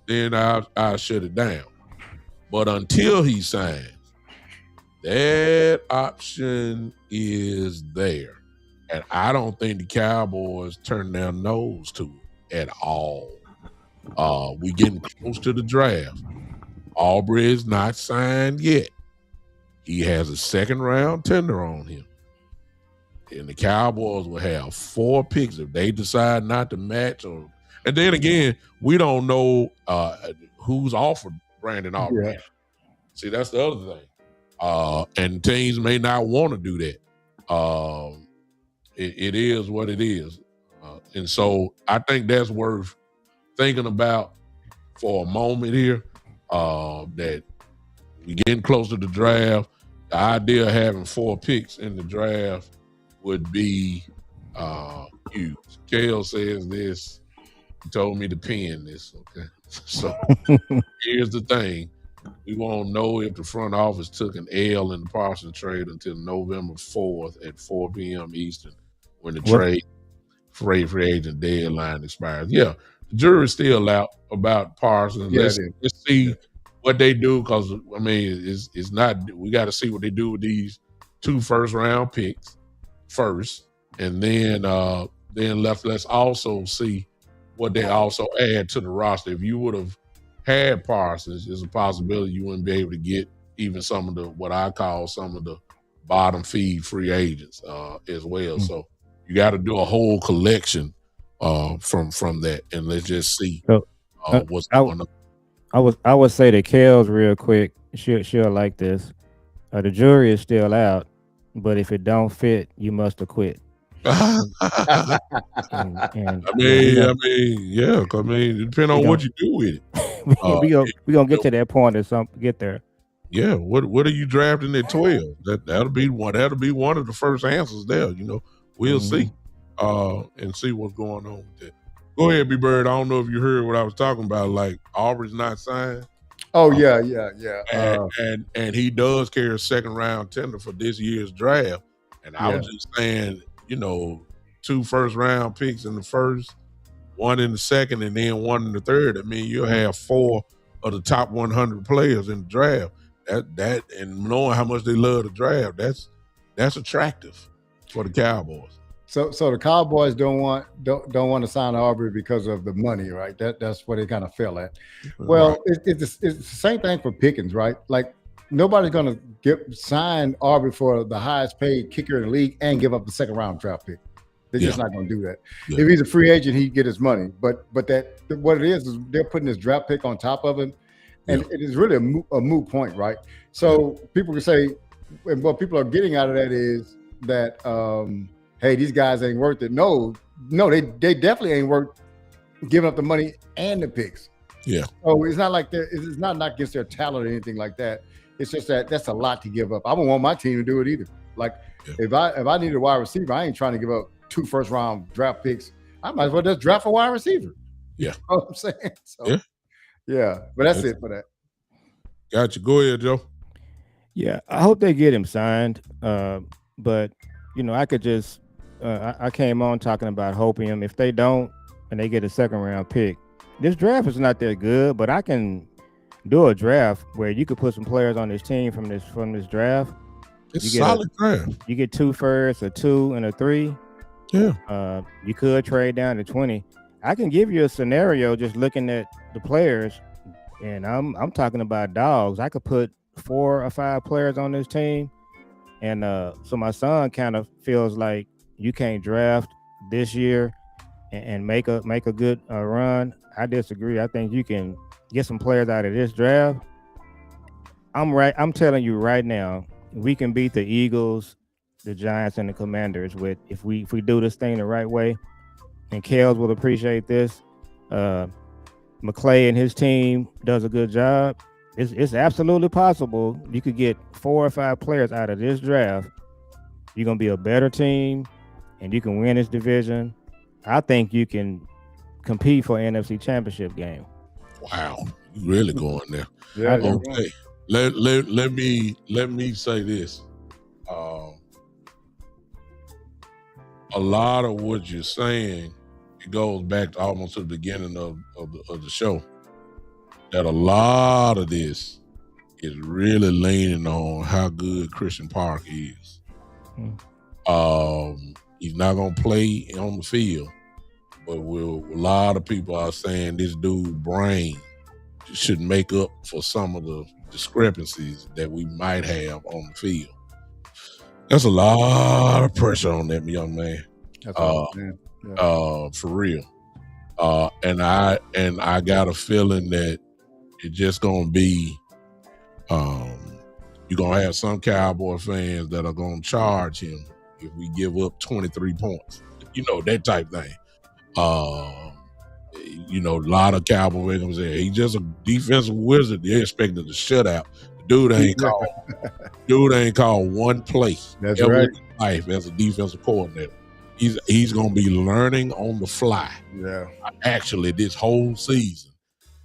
then I'll shut it down. But until he signs, that option is there. And I don't think the Cowboys turn their nose to it at all. We getting close to the draft. Aubrey is not signed yet. He has a second round tender on him. And the Cowboys will have 4 picks if they decide not to match. And then again, we don't know who's offered Brandon Aubrey. Yeah. See, that's the other thing. And teams may not want to do that. It is what it is. And so I think that's worth thinking about for a moment here, that we're getting close to the draft. The idea of having 4 picks in the draft would be huge. Kale says this. He told me to pin this, okay? So here's the thing. We won't know if the front office took an L in the Parsons trade until November 4th at 4 p.m. Eastern when the trade free agent deadline expires. Yeah, the jury's still out about Parsons. Yeah, let's see what they do, because it's not. We got to see what they do with these 2 first-round picks first, and then let's also see what they also add to the roster. If you would have had Parsons, there's a possibility you wouldn't be able to get even some of the what I call some of the bottom feed free agents as well. So you got to do a whole collection from that, and let's just see what's going on. I would say to Kels real quick. She'll like this. The jury is still out, but if it don't fit, you must have quit. Yeah. It depends on what you do with it. we gonna get to that point or something. Get there. Yeah. What are you drafting at 12? That'll be one of the first answers there. We'll see, and see what's going on with that. Go ahead, B Bird. I don't know if you heard what I was talking about. Like Auburn's not signed. Oh Um, yeah. and he does carry a second round tender for this year's draft. And I Yeah. was just saying, 2 first round picks in the first, 1 in the second, and then 1 in the third. I mean, you'll have 4 of the top 100 players in the draft. That and knowing how much they love the draft, that's attractive for the Cowboys. So the Cowboys don't want to sign Aubrey because of the money, right? That's where they kind of fell at. Well, Right. it's the same thing for Pickens, right? Like nobody's gonna sign Aubrey for the highest paid kicker in the league and give up the second round draft pick. They're just not going to do that. Yeah. If he's a free agent, he'd get his money. But that what it is they're putting this draft pick on top of him, and it is really a moot point, right? So people can say, and what people are getting out of that is that, hey, these guys ain't worth it. No, they definitely ain't worth giving up the money and the picks. Yeah. So it's not like it's not against their talent or anything like that. It's just that's a lot to give up. I wouldn't want my team to do it either. Like if I need a wide receiver, I ain't trying to give up 2 first round draft picks. I might as well just draft a wide receiver. Yeah. You know what I'm saying? So, yeah. But that's it for that. Gotcha. Go ahead, Joe. Yeah, I hope they get him signed. But I could just I came on talking about hoping him. If they don't and they get a second round pick, this draft is not that good, but I can do a draft where you could put some players on this team from this draft. It's a solid draft. You get 2 firsts, a 2 and a 3. Yeah. You could trade down to 20. I can give you a scenario just looking at the players, and I'm talking about dogs. I could put 4 or 5 players on this team, and so my son kind of feels like you can't draft this year and make a good run. I disagree. I think you can get some players out of this draft. I'm telling you right now, we can beat the Eagles, the Giants, and the Commanders with if we do this thing the right way. And Kels will appreciate this. McClay and his team does a good job. It's absolutely possible you could get 4 or 5 players out of this draft. You're gonna be a better team, and you can win this division. I think you can compete for an NFC Championship game. Wow, you really going there? Yeah. Okay. Let me say this. A lot of what you're saying, it goes back to almost to the beginning of the show. That a lot of this is really leaning on how good Christian Park is. He's not gonna play on the field, but a lot of people are saying this dude's brain should make up for some of the discrepancies that we might have on the field. That's a lot of pressure on that young man. That's what I'm saying. For real. And I got a feeling that it's just gonna be you're gonna have some Cowboy fans that are gonna charge him if we give up 23 points. That type thing. A lot of Cowboy fans say he's just a defensive wizard. They expected a shutout. Dude ain't called one play That's ever right. in his life as a defensive coordinator. He's gonna be learning on the fly. Yeah. Actually, this whole season,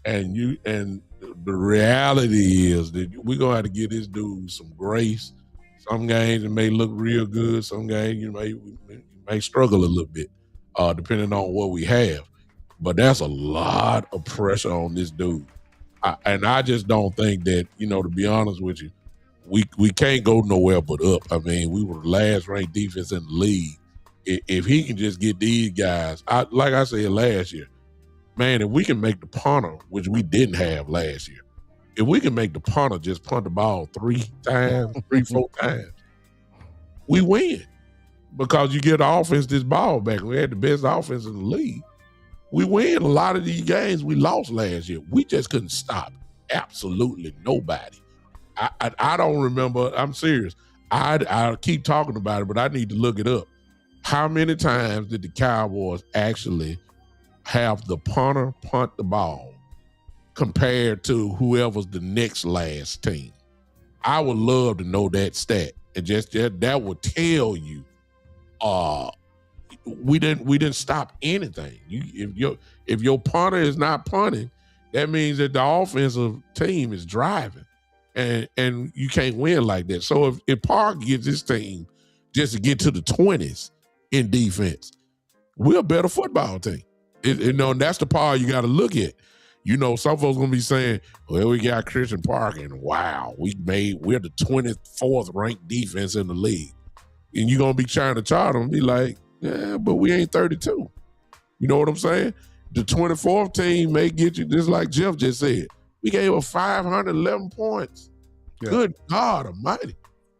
and the reality is that we're gonna have to give this dude some grace. Some games it may look real good. Some games you may struggle a little bit, depending on what we have. But that's a lot of pressure on this dude. And I just don't think that, to be honest with you, we can't go nowhere but up. I mean, we were the last ranked defense in the league. If he can just get these guys, like I said last year, man, if we can make the punter, which we didn't have last year, if we can make the punter just punt the ball 4 times, we win. Because you get the offense this ball back. We had the best offense in the league. We win a lot of these games we lost last year. We just couldn't stop absolutely nobody. I don't remember. I'm serious. I keep talking about it, but I need to look it up. How many times did the Cowboys actually have the punter punt the ball compared to whoever's the next last team? I would love to know that stat. And just that would tell you we didn't stop anything. If your punter is not punting, that means that the offensive team is driving, and you can't win like that. So if Park gets his team just to get to the 20s in defense, we're a better football team. And that's the part you got to look at. Some folks gonna be saying, "Well, we got Christian Park, and wow, we're the 24th ranked defense in the league," and you're gonna be trying to chart them and be like, "Yeah, but we ain't 32." You know what I'm saying? The 24th team may get you, just like Jeff just said. We gave up 511 points. Yeah. Good God Almighty!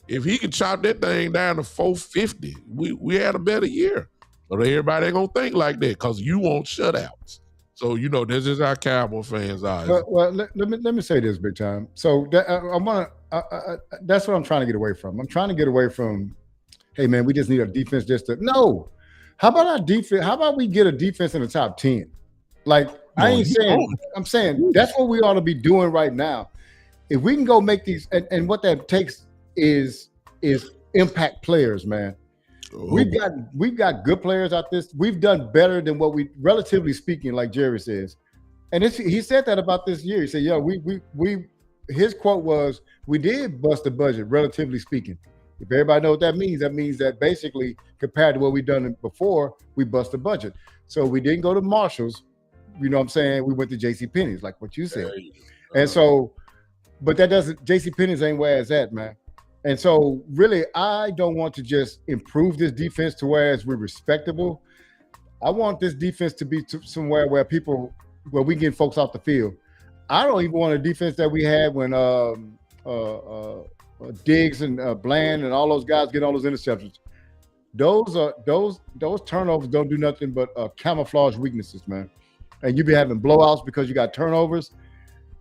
If he can chop that thing down to 450, we had a better year. But everybody ain't gonna think like that because you want shutouts. So this is how Cowboy fans are. Well, let me say this, big time. So that's what I'm trying to get away from. I'm trying to get away from, hey man, we just need a defense no. How about our defense? How about we get a defense in the top 10? Like I'm saying that's what we ought to be doing right now. If we can go make these, and what that takes is impact players, man. Oh. We've got good players out this. We've done better than what we, relatively speaking, like Jerry says. And he said that about this year. He said, his quote was, "We did bust the budget, relatively speaking." If everybody knows what that means that basically compared to what we've done before, we bust the budget. So we didn't go to Marshalls. You know what I'm saying? We went to JCPenney's, like what you said. And so, but that doesn't, JCPenney's ain't where it's at, man. And so really, I don't want to just improve this defense to where we're respectable. I want this defense to be somewhere where we get folks off the field. I don't even want a defense that we had when Diggs and Bland and all those guys get all those interceptions. Those turnovers don't do nothing but camouflage weaknesses, man. And you be having blowouts because you got turnovers.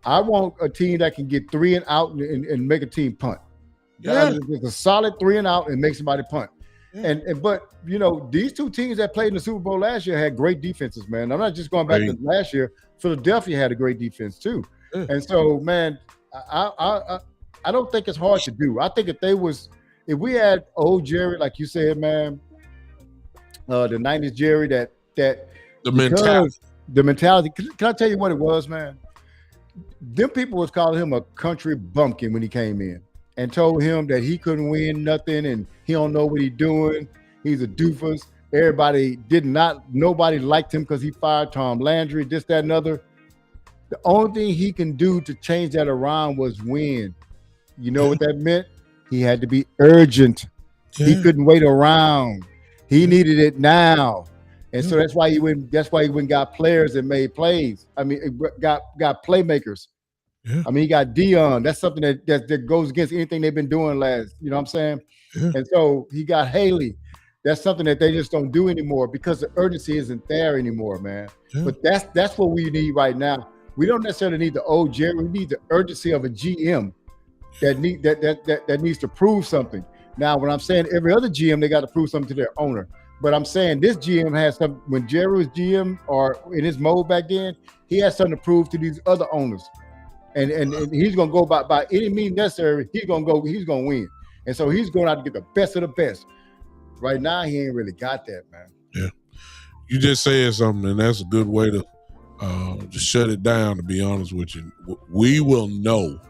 I want a team that can get 3 and out and make a team punt. Yeah, it's a solid 3 and out and make somebody punt. Yeah. But these two teams that played in the Super Bowl last year had great defenses, man. I'm not just going back to last year. Philadelphia had a great defense too. Yeah. And so, man, I don't think it's hard to do. I think if we had old Jerry, like you said, man, the 90s Jerry, that the mentality. Can I tell you what it was, man? Them people was calling him a country bumpkin when he came in, and told him that he couldn't win nothing and he don't know what he's doing. He's a doofus. Nobody liked him because he fired Tom Landry, this, that, and other. The only thing he can do to change that around was win. You know what that meant? He had to be urgent. Yeah. He couldn't wait around. He needed it now. And so that's why he went and got players that made plays. I mean, got playmakers. Yeah. I mean, he got Dion. That's something that goes against anything they've been doing last. You know what I'm saying? Yeah. And so he got Haley. That's something that they just don't do anymore because the urgency isn't there anymore, man. Yeah. But that's what we need right now. We don't necessarily need the old Jerry. We need the urgency of a GM that needs to prove something. Now, when I'm saying every other GM, they got to prove something to their owner. But I'm saying this GM has something. When Jerry was GM or in his mode back then, he has something to prove to these other owners. And he's gonna go by any means necessary. He's gonna win. And so he's going out to get the best of the best. Right now, he ain't really got that, man. Yeah, you just said something, and that's a good way to shut it down. To be honest with you, we will know.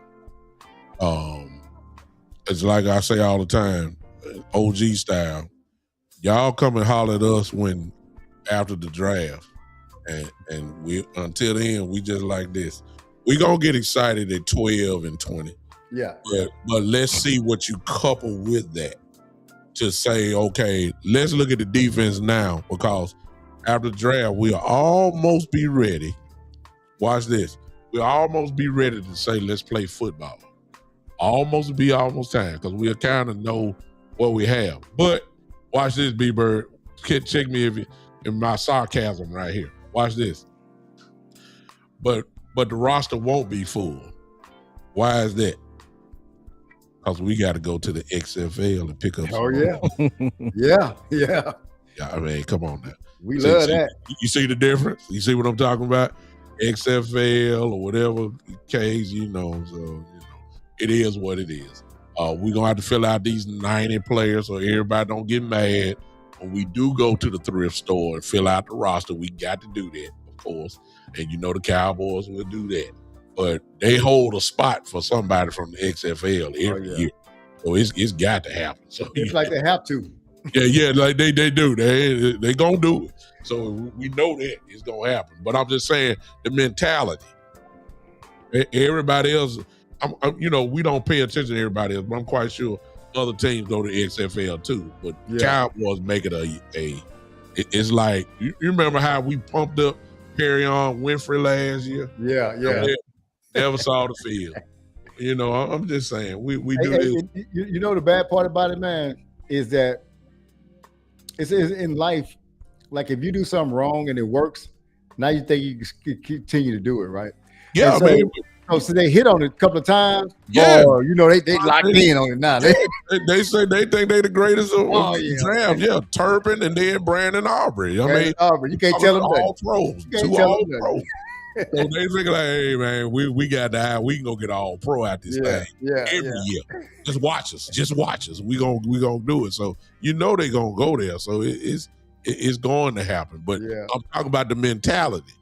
It's like I say all the time, OG style. Y'all come and holler at us after the draft, and we until then we just like this. We gonna get excited at 12 and 20. Yeah. But let's see what you couple with that to say, okay, let's look at the defense now, because after the draft, we'll almost be ready. Watch this. We'll almost be ready to say, let's play football. Almost time, because we'll kind of know what we have. But watch this, B-Bird. Check me if my sarcasm right here. Watch this. But the roster won't be full. Why is that? Because we got to go to the XFL and pick up. Oh, yeah. Yeah. I mean, come on now. We love that. You see the difference? You see what I'm talking about? XFL or whatever case, so it is what it is. We're going to have to fill out these 90 players so everybody don't get mad. when we do go to the thrift store and fill out the roster, we got to do that, of course. And the Cowboys will do that. But they hold a spot for somebody from the XFL every year. So it's got to happen. So it's like they have to. Yeah, like they do. They gonna do it. So we know that it's gonna happen. But I'm just saying the mentality. Everybody else, we don't pay attention to everybody else, but I'm quite sure other teams go to XFL too. But Cowboys make it it's like you remember how we pumped up Perry-on Winfrey last year? Yeah. Never saw the field. I'm just saying we do this. The bad part about it, man, is that it's in life. Like if you do something wrong and it works, now you think you can continue to do it, right? Yeah, so they hit on it a couple of times. Yeah, or, they locked in on it now. They say they think they the greatest of the draft. Yeah, Turpin and then Brandon Aubrey. Aubrey, you can't tell them all pros, two all pros. So they think like, hey man, we got to have, we can go get all pro out this thing every year. Just watch us. We gonna do it. So they gonna go there. So it's going to happen. But I'm talking about the mentality.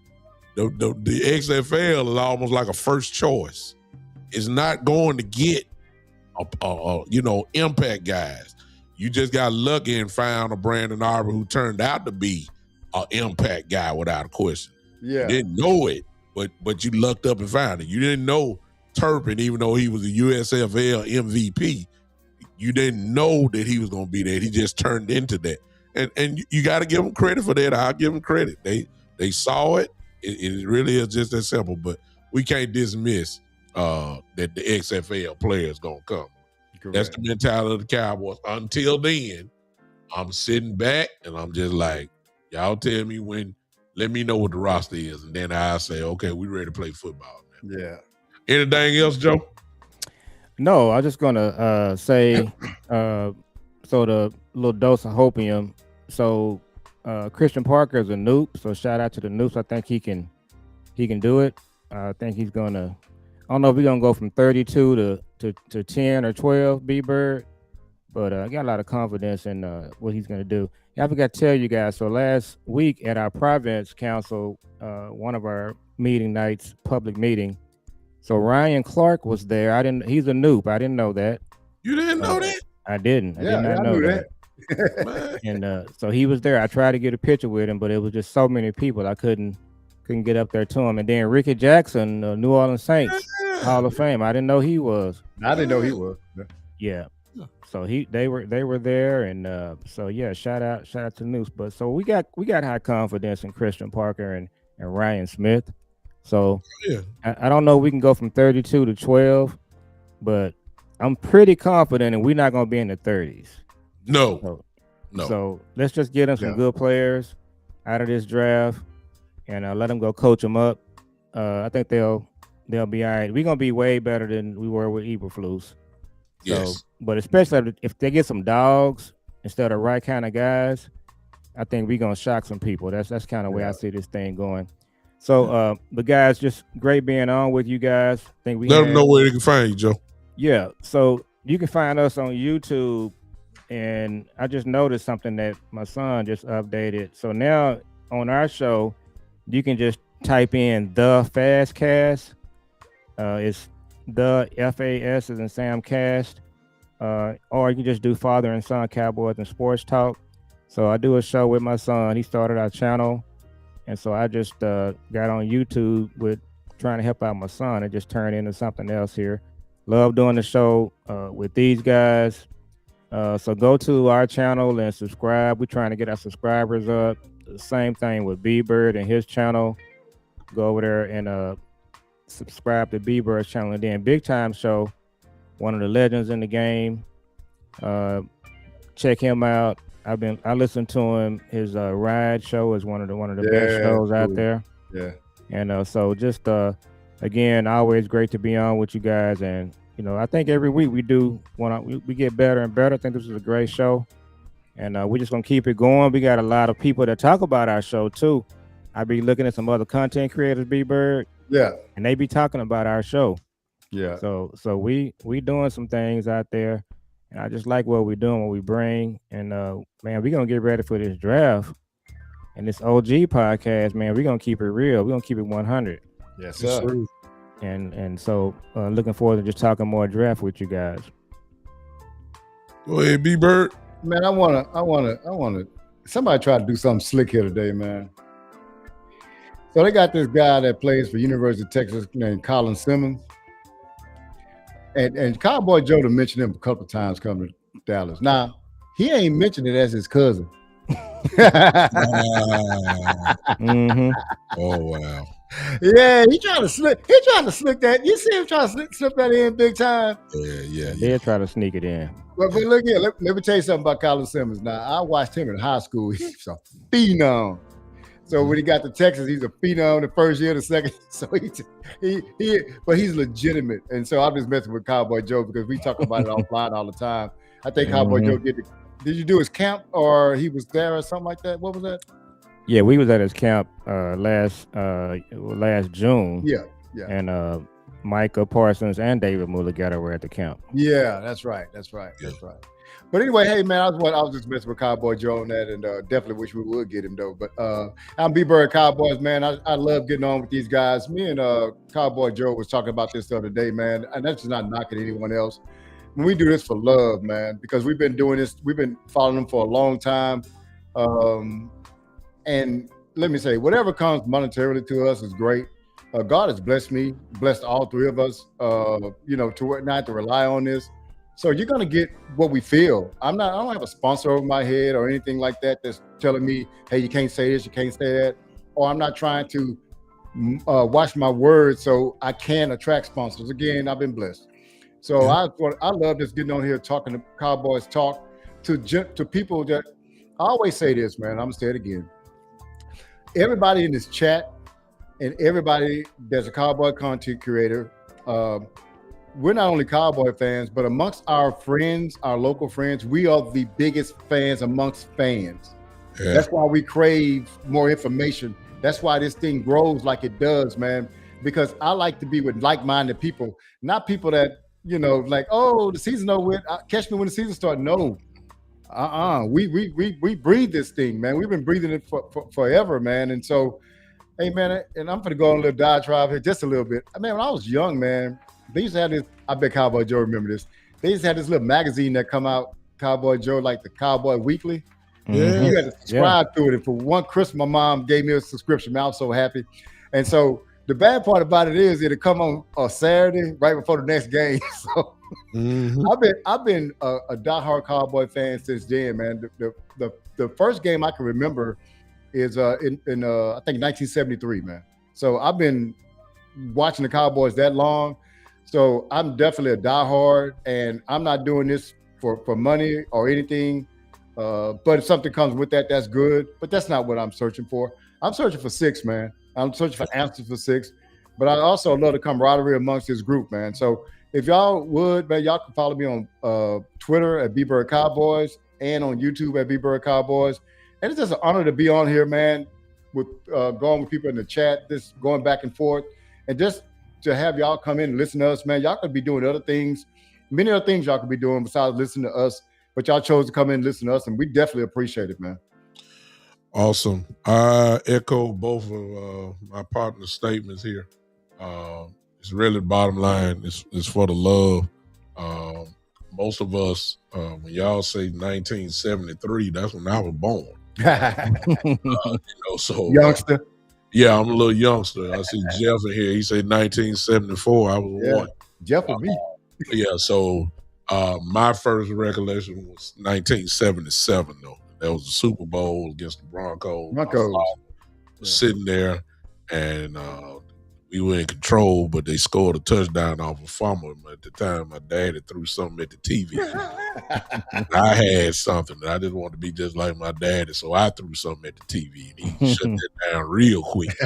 The XFL is almost like a first choice. It's not going to get impact guys. You just got lucky and found a Brandon Aubrey who turned out to be an impact guy without a question. Yeah. You didn't know it, but you lucked up and found it. You didn't know Turpin, even though he was a USFL MVP. You didn't know that he was going to be there. He just turned into that. And you got to give him credit for that. I'll give him credit. They saw it. It really is just that simple. But we can't dismiss that the XFL player is going to come. Correct. That's the mentality of the Cowboys. Until then, I'm sitting back and I'm just like, y'all tell me when. Let me know what the roster is, and then I'll say, okay, we ready to play football now. Yeah. Anything else, Joe? No, I'm just gonna say, so the little dose of hopium. So Christian Parker is a noob. So shout out to the noobs. I think he can do it. I think he's gonna. I don't know if we're gonna go from 32 to 10 or 12, B-Bird, but I got a lot of confidence in what he's gonna do. I forgot to tell you guys. So last week at our Province Council, one of our meeting nights, public meeting. So Ryan Clark was there. He's a noob. I didn't know that. You didn't know that? I didn't. I did not know that. And so he was there. I tried to get a picture with him, but it was just so many people. I couldn't get up there to him. And then Ricky Jackson, New Orleans Saints, Hall of Fame. I didn't know he was. I didn't know he was. Yeah. So they were there, and so shout out to Noose. But so we got high confidence in Christian Parker and Ryan Smith. So I don't know if we can go from 32 to 12, but I'm pretty confident, and we're not going to be in the 30s. No. So let's just get them some good players out of this draft, and let them go coach them up. I think they'll be all right. We're gonna be way better than we were with Eberflus. Yes. But especially if they get some dogs instead of right kind of guys, I think we're gonna shock some people. That's kind of the way I see this thing going. So, but guys, just great being on with you guys. I think we let them know where they can find you, Joe. Yeah, so you can find us on YouTube, and I just noticed something that my son just updated. So now on our show, you can just type in the Fastcast. It's the FAS is in Sam Cast, or you can just do Father and Son Cowboys and Sports Talk. So I do a show with my son. He started our channel, and so I just got on YouTube with trying to help out my son. It just turned into something else here. Love doing the show with these guys. So go to our channel and subscribe. We're trying to get our subscribers up. The same thing with B-Bird and his channel. Go over there and subscribe to B-Bird's channel. And then Big Time Show, one of the legends in the game. Check him out. I listened to him. His Ride show is one of the best shows out there. Yeah. And so just again, always great to be on with you guys. And I think every week we get better and better. I think this is a great show, and we're just gonna keep it going. We got a lot of people that talk about our show too. I be looking at some other content creators, B-Bird. Yeah. And they be talking about our show. Yeah. So we doing some things out there, And I just like what we're doing, what we bring, and man, we're gonna get ready for this draft and this OG podcast. Man, we're gonna keep it real. We're gonna keep it 100. Yes, Yes, sir. sir. And so looking forward to just talking more draft with you guys. Go ahead, B Bird. Man, I wanna. Somebody tried to do something slick here today, man. So they got this guy that plays for University of Texas named Colin Simmons, and Cowboy Joe to mention him a couple of times coming to Dallas. Now he ain't mentioned it as his cousin. Mm-hmm. Oh wow. Yeah, he trying to slip that. You see him trying to slip that in big time. Yeah. They'll try to sneak it in. But look here, let me tell you something about Colin Simmons. Now, I watched him in high school. He's a phenom. So when he got to Texas, he's a phenom the first year, the second. So but he's legitimate. And so I'm just messing with Cowboy Joe because we talk about it offline all the time. I think Cowboy Joe did you do his camp or he was there or something like that? What was that? Yeah, we was at his camp last June. Yeah. And Micah Parsons and David Mulligata were at the camp. Yeah, that's right. But anyway, hey man, I was just messing with Cowboy Joe on that, and definitely wish we would get him though. But I'm B-Bird Cowboys, man. I love getting on with these guys. Me and Cowboy Joe was talking about this the other day, man, and that's just not knocking anyone else. We do this for love, man, because we've been doing this. We've been following them for a long time, and let me say, whatever comes monetarily to us is great. God has blessed me, blessed all three of us, to not have to rely on this. So you're going to get what we feel. I don't have a sponsor over my head or anything like that that's telling me, hey, you can't say this, you can't say that. Or I'm not trying to watch my words so I can attract sponsors. Again, I've been blessed. So I love just getting on here talking to Cowboys Talk to people that, I always say this, man, I'm going to say it again. Everybody in this chat, and everybody that's a Cowboy content creator, we're not only Cowboy fans, but amongst our friends, our local friends, we are the biggest fans amongst fans. Yeah. That's why we crave more information. That's why this thing grows like it does, man, because I like to be with like-minded people, not people that, like, oh, the season over with, catch me when the season starts. No, we breathe this thing, man. We've been breathing it for forever, man. And so, hey, man, and I'm going to go on a little diatribe here just a little bit. I mean, when I was young, man, they used to have this, I bet Cowboy Joe remember this. They used to have this little magazine that come out, Cowboy Joe, like the Cowboy Weekly. Yeah. You had to subscribe to it. And for one Christmas, my mom gave me a subscription. Man, I was so happy. And so the bad part about it is it'll come on a Saturday right before the next game. So I've been a diehard Cowboy fan since then, man. The first game I can remember is in I think 1973, man. So I've been watching the Cowboys that long. So I'm definitely a diehard, and I'm not doing this for money or anything. But if something comes with that, that's good. But that's not what I'm searching for. I'm searching for six, man. I'm searching for answers for six. But I also love the camaraderie amongst this group, man. So if y'all would, man, y'all can follow me on Twitter at B-Bird Cowboys and on YouTube at B-Bird Cowboys. And it's just an honor to be on here, man, with going with people in the chat, just going back and forth. And just to have y'all come in and listen to us, man. Y'all could be doing other things, many other things y'all could be doing besides listening to us. But y'all chose to come in and listen to us, and we definitely appreciate it, man. Awesome. I echo both of my partner's statements here. It's really the bottom line. It's for the love. Most of us, when y'all say 1973, that's when I was born. So youngster. Yeah, I'm a little youngster. I see Jeff in here. He said 1974. I was one. Jeff and me. Yeah, so my first recollection was 1977, though. That was the Super Bowl against the Broncos. Sitting there, and we were in control, but they scored a touchdown off a fumble. At the time, my daddy threw something at the TV. I had something. I didn't want to be just like my daddy, so I threw something at the TV, and he shut that down real quick.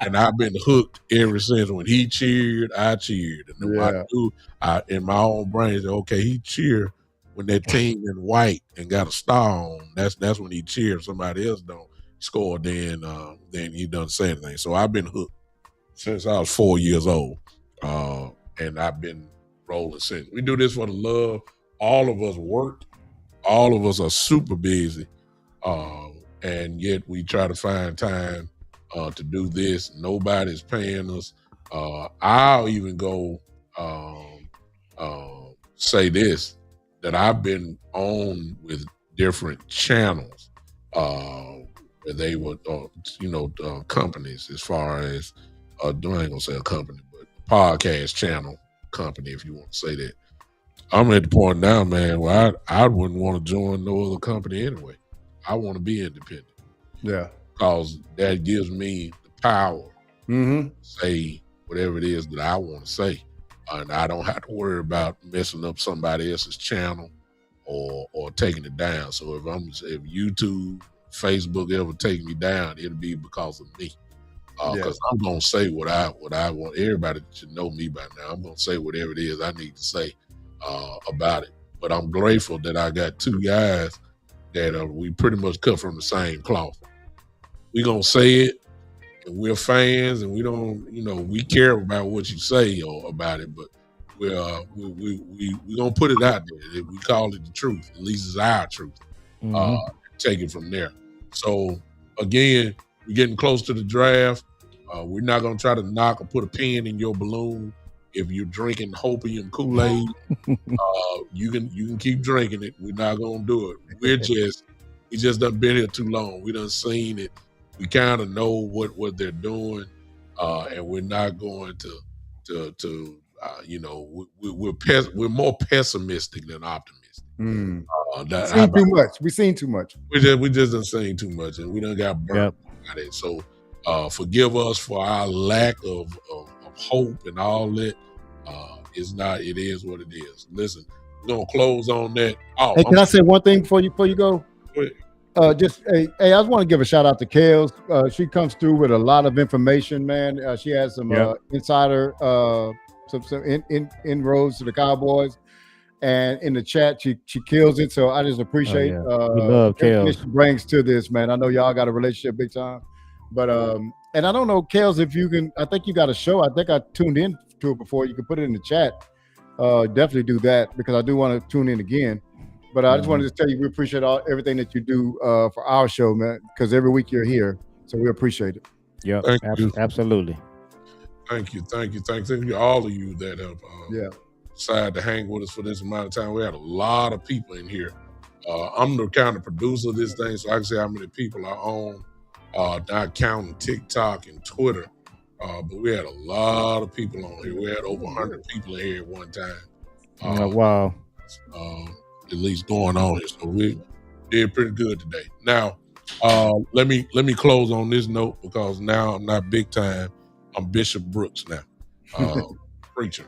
And I've been hooked ever since. When he cheered, I cheered. And then I knew in my own brain, said, okay, he cheered when that team in white and got a star on. That's when he cheered. Somebody else don't score, then he doesn't say anything. So I've been hooked since I was 4 years old. And I've been rolling cents. We do this for the love. All of us work. All of us are super busy, and yet we try to find time to do this. Nobody's paying us. I'll even go say this, that I've been on with different channels where they would, companies, as far as I ain't gonna say a company, but podcast channel company, if you want to say that. I'm at the point now, man, where I wouldn't want to join no other company anyway. I want to be independent. Yeah. Because that gives me the power Mm-hmm. to say whatever it is that I want to say. And I don't have to worry about messing up somebody else's channel or taking it down. So if YouTube, Facebook ever take me down, it'll be because of me. Because I'm gonna say what I want. Everybody should know me by now. I'm gonna say whatever it is I need to say about it. But I'm grateful that I got two guys that we pretty much cut from the same cloth. We gonna say it, and we're fans, and we don't, we care about what you say or about it, but we gonna put it out there. We call it the truth. At least it's our truth. Take it from there. So again, we're getting close to the draft. We're not gonna try to knock or put a pin in your balloon. If you're drinking Hopium Kool-Aid, you can keep drinking it. We're not gonna do it. We just done been here too long. We done seen it. We kind of know what they're doing, and we're not going to we're more pessimistic than optimistic. We've seen too much. We just done seen too much, and we done got burnt by it. So forgive us for our lack of hope and all that. It is what it is. Listen, we're gonna close on that. Hey, can I say one thing before you go? Hey, I just want to give a shout out to Kales. She comes through with a lot of information, man. She has some insider some inroads to the Cowboys, and in the chat she kills it. So I just appreciate we love Kales. She brings to this, man. I know y'all got a relationship big time, but and I don't know, Kales, if you can. I think you got a show. I think I tuned in to it before. You can put it in the chat. Definitely do that, because I do want to tune in again. But I just wanted to tell you, we appreciate everything that you do for our show, man, because every week you're here. So we appreciate it. Yeah, absolutely. Thank you, all of you that have decided to hang with us for this amount of time. We had a lot of people in here. I'm the kind of producer of this thing, so I can say how many people are on, not counting TikTok and Twitter. But we had a lot of people on here. We had over 100 people in here at one time. Wow. At least going on here. So we did pretty good today. Now, let me close on this note, because now I'm not big time. I'm Bishop Brooks now, preacher.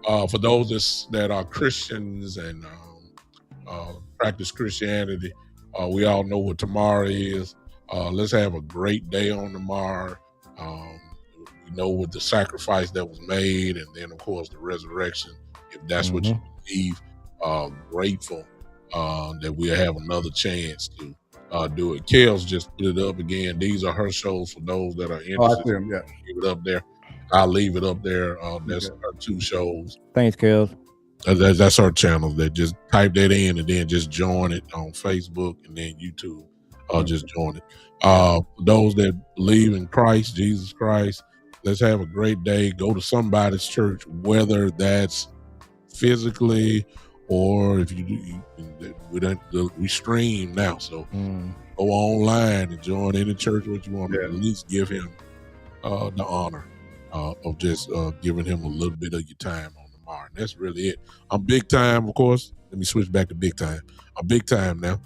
For those that are Christians and practice Christianity, we all know what tomorrow is. Let's have a great day on tomorrow. We know what the sacrifice that was made, and then of course the resurrection, if that's what you believe. Grateful that we'll have another chance to do it. Kels just put it up again. These are her shows for those that are interested. Give it up there. I'll leave it up there. That's her two shows. Thanks, Kels. That's our channel. That just type that in and then just join it on Facebook and then YouTube. Just join it. Those that believe in Christ, Jesus Christ, let's have a great day. Go to somebody's church, whether that's physically or if we stream now. So go online and join any church what you want. At least give him the honor of just giving him a little bit of your time on tomorrow. And that's really it. I'm big time, of course. Let me switch back to big time. I'm big time now.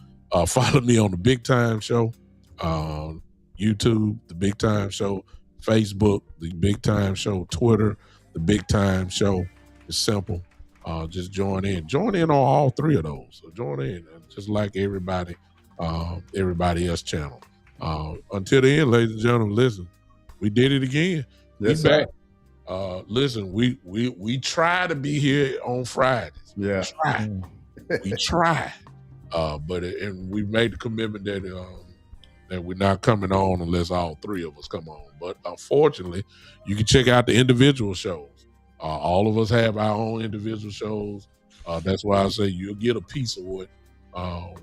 Follow me on the Big Time Show, YouTube, the Big Time Show, Facebook, the Big Time Show, Twitter, the Big Time Show. It's simple. Just join in on all three of those. So join in, just like everybody else channel. Until the end, ladies and gentlemen, listen, we did it again. Yes, we back. Listen, we try to be here on Fridays. Yeah, we try. And we made the commitment that we're not coming on unless all three of us come on. But unfortunately, you can check out the individual shows. All of us have our own individual shows. That's why I say you'll get a piece of what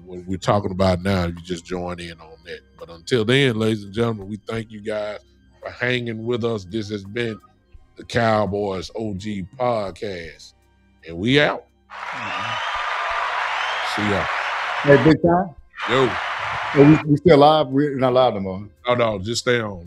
we're talking about now if you just join in on that. But until then, ladies and gentlemen, we thank you guys for hanging with us. This has been the Cowboys OG podcast, and we out. See y'all. Hey, big time. Yo. We still live? We're not live no more. Oh, no, just stay on.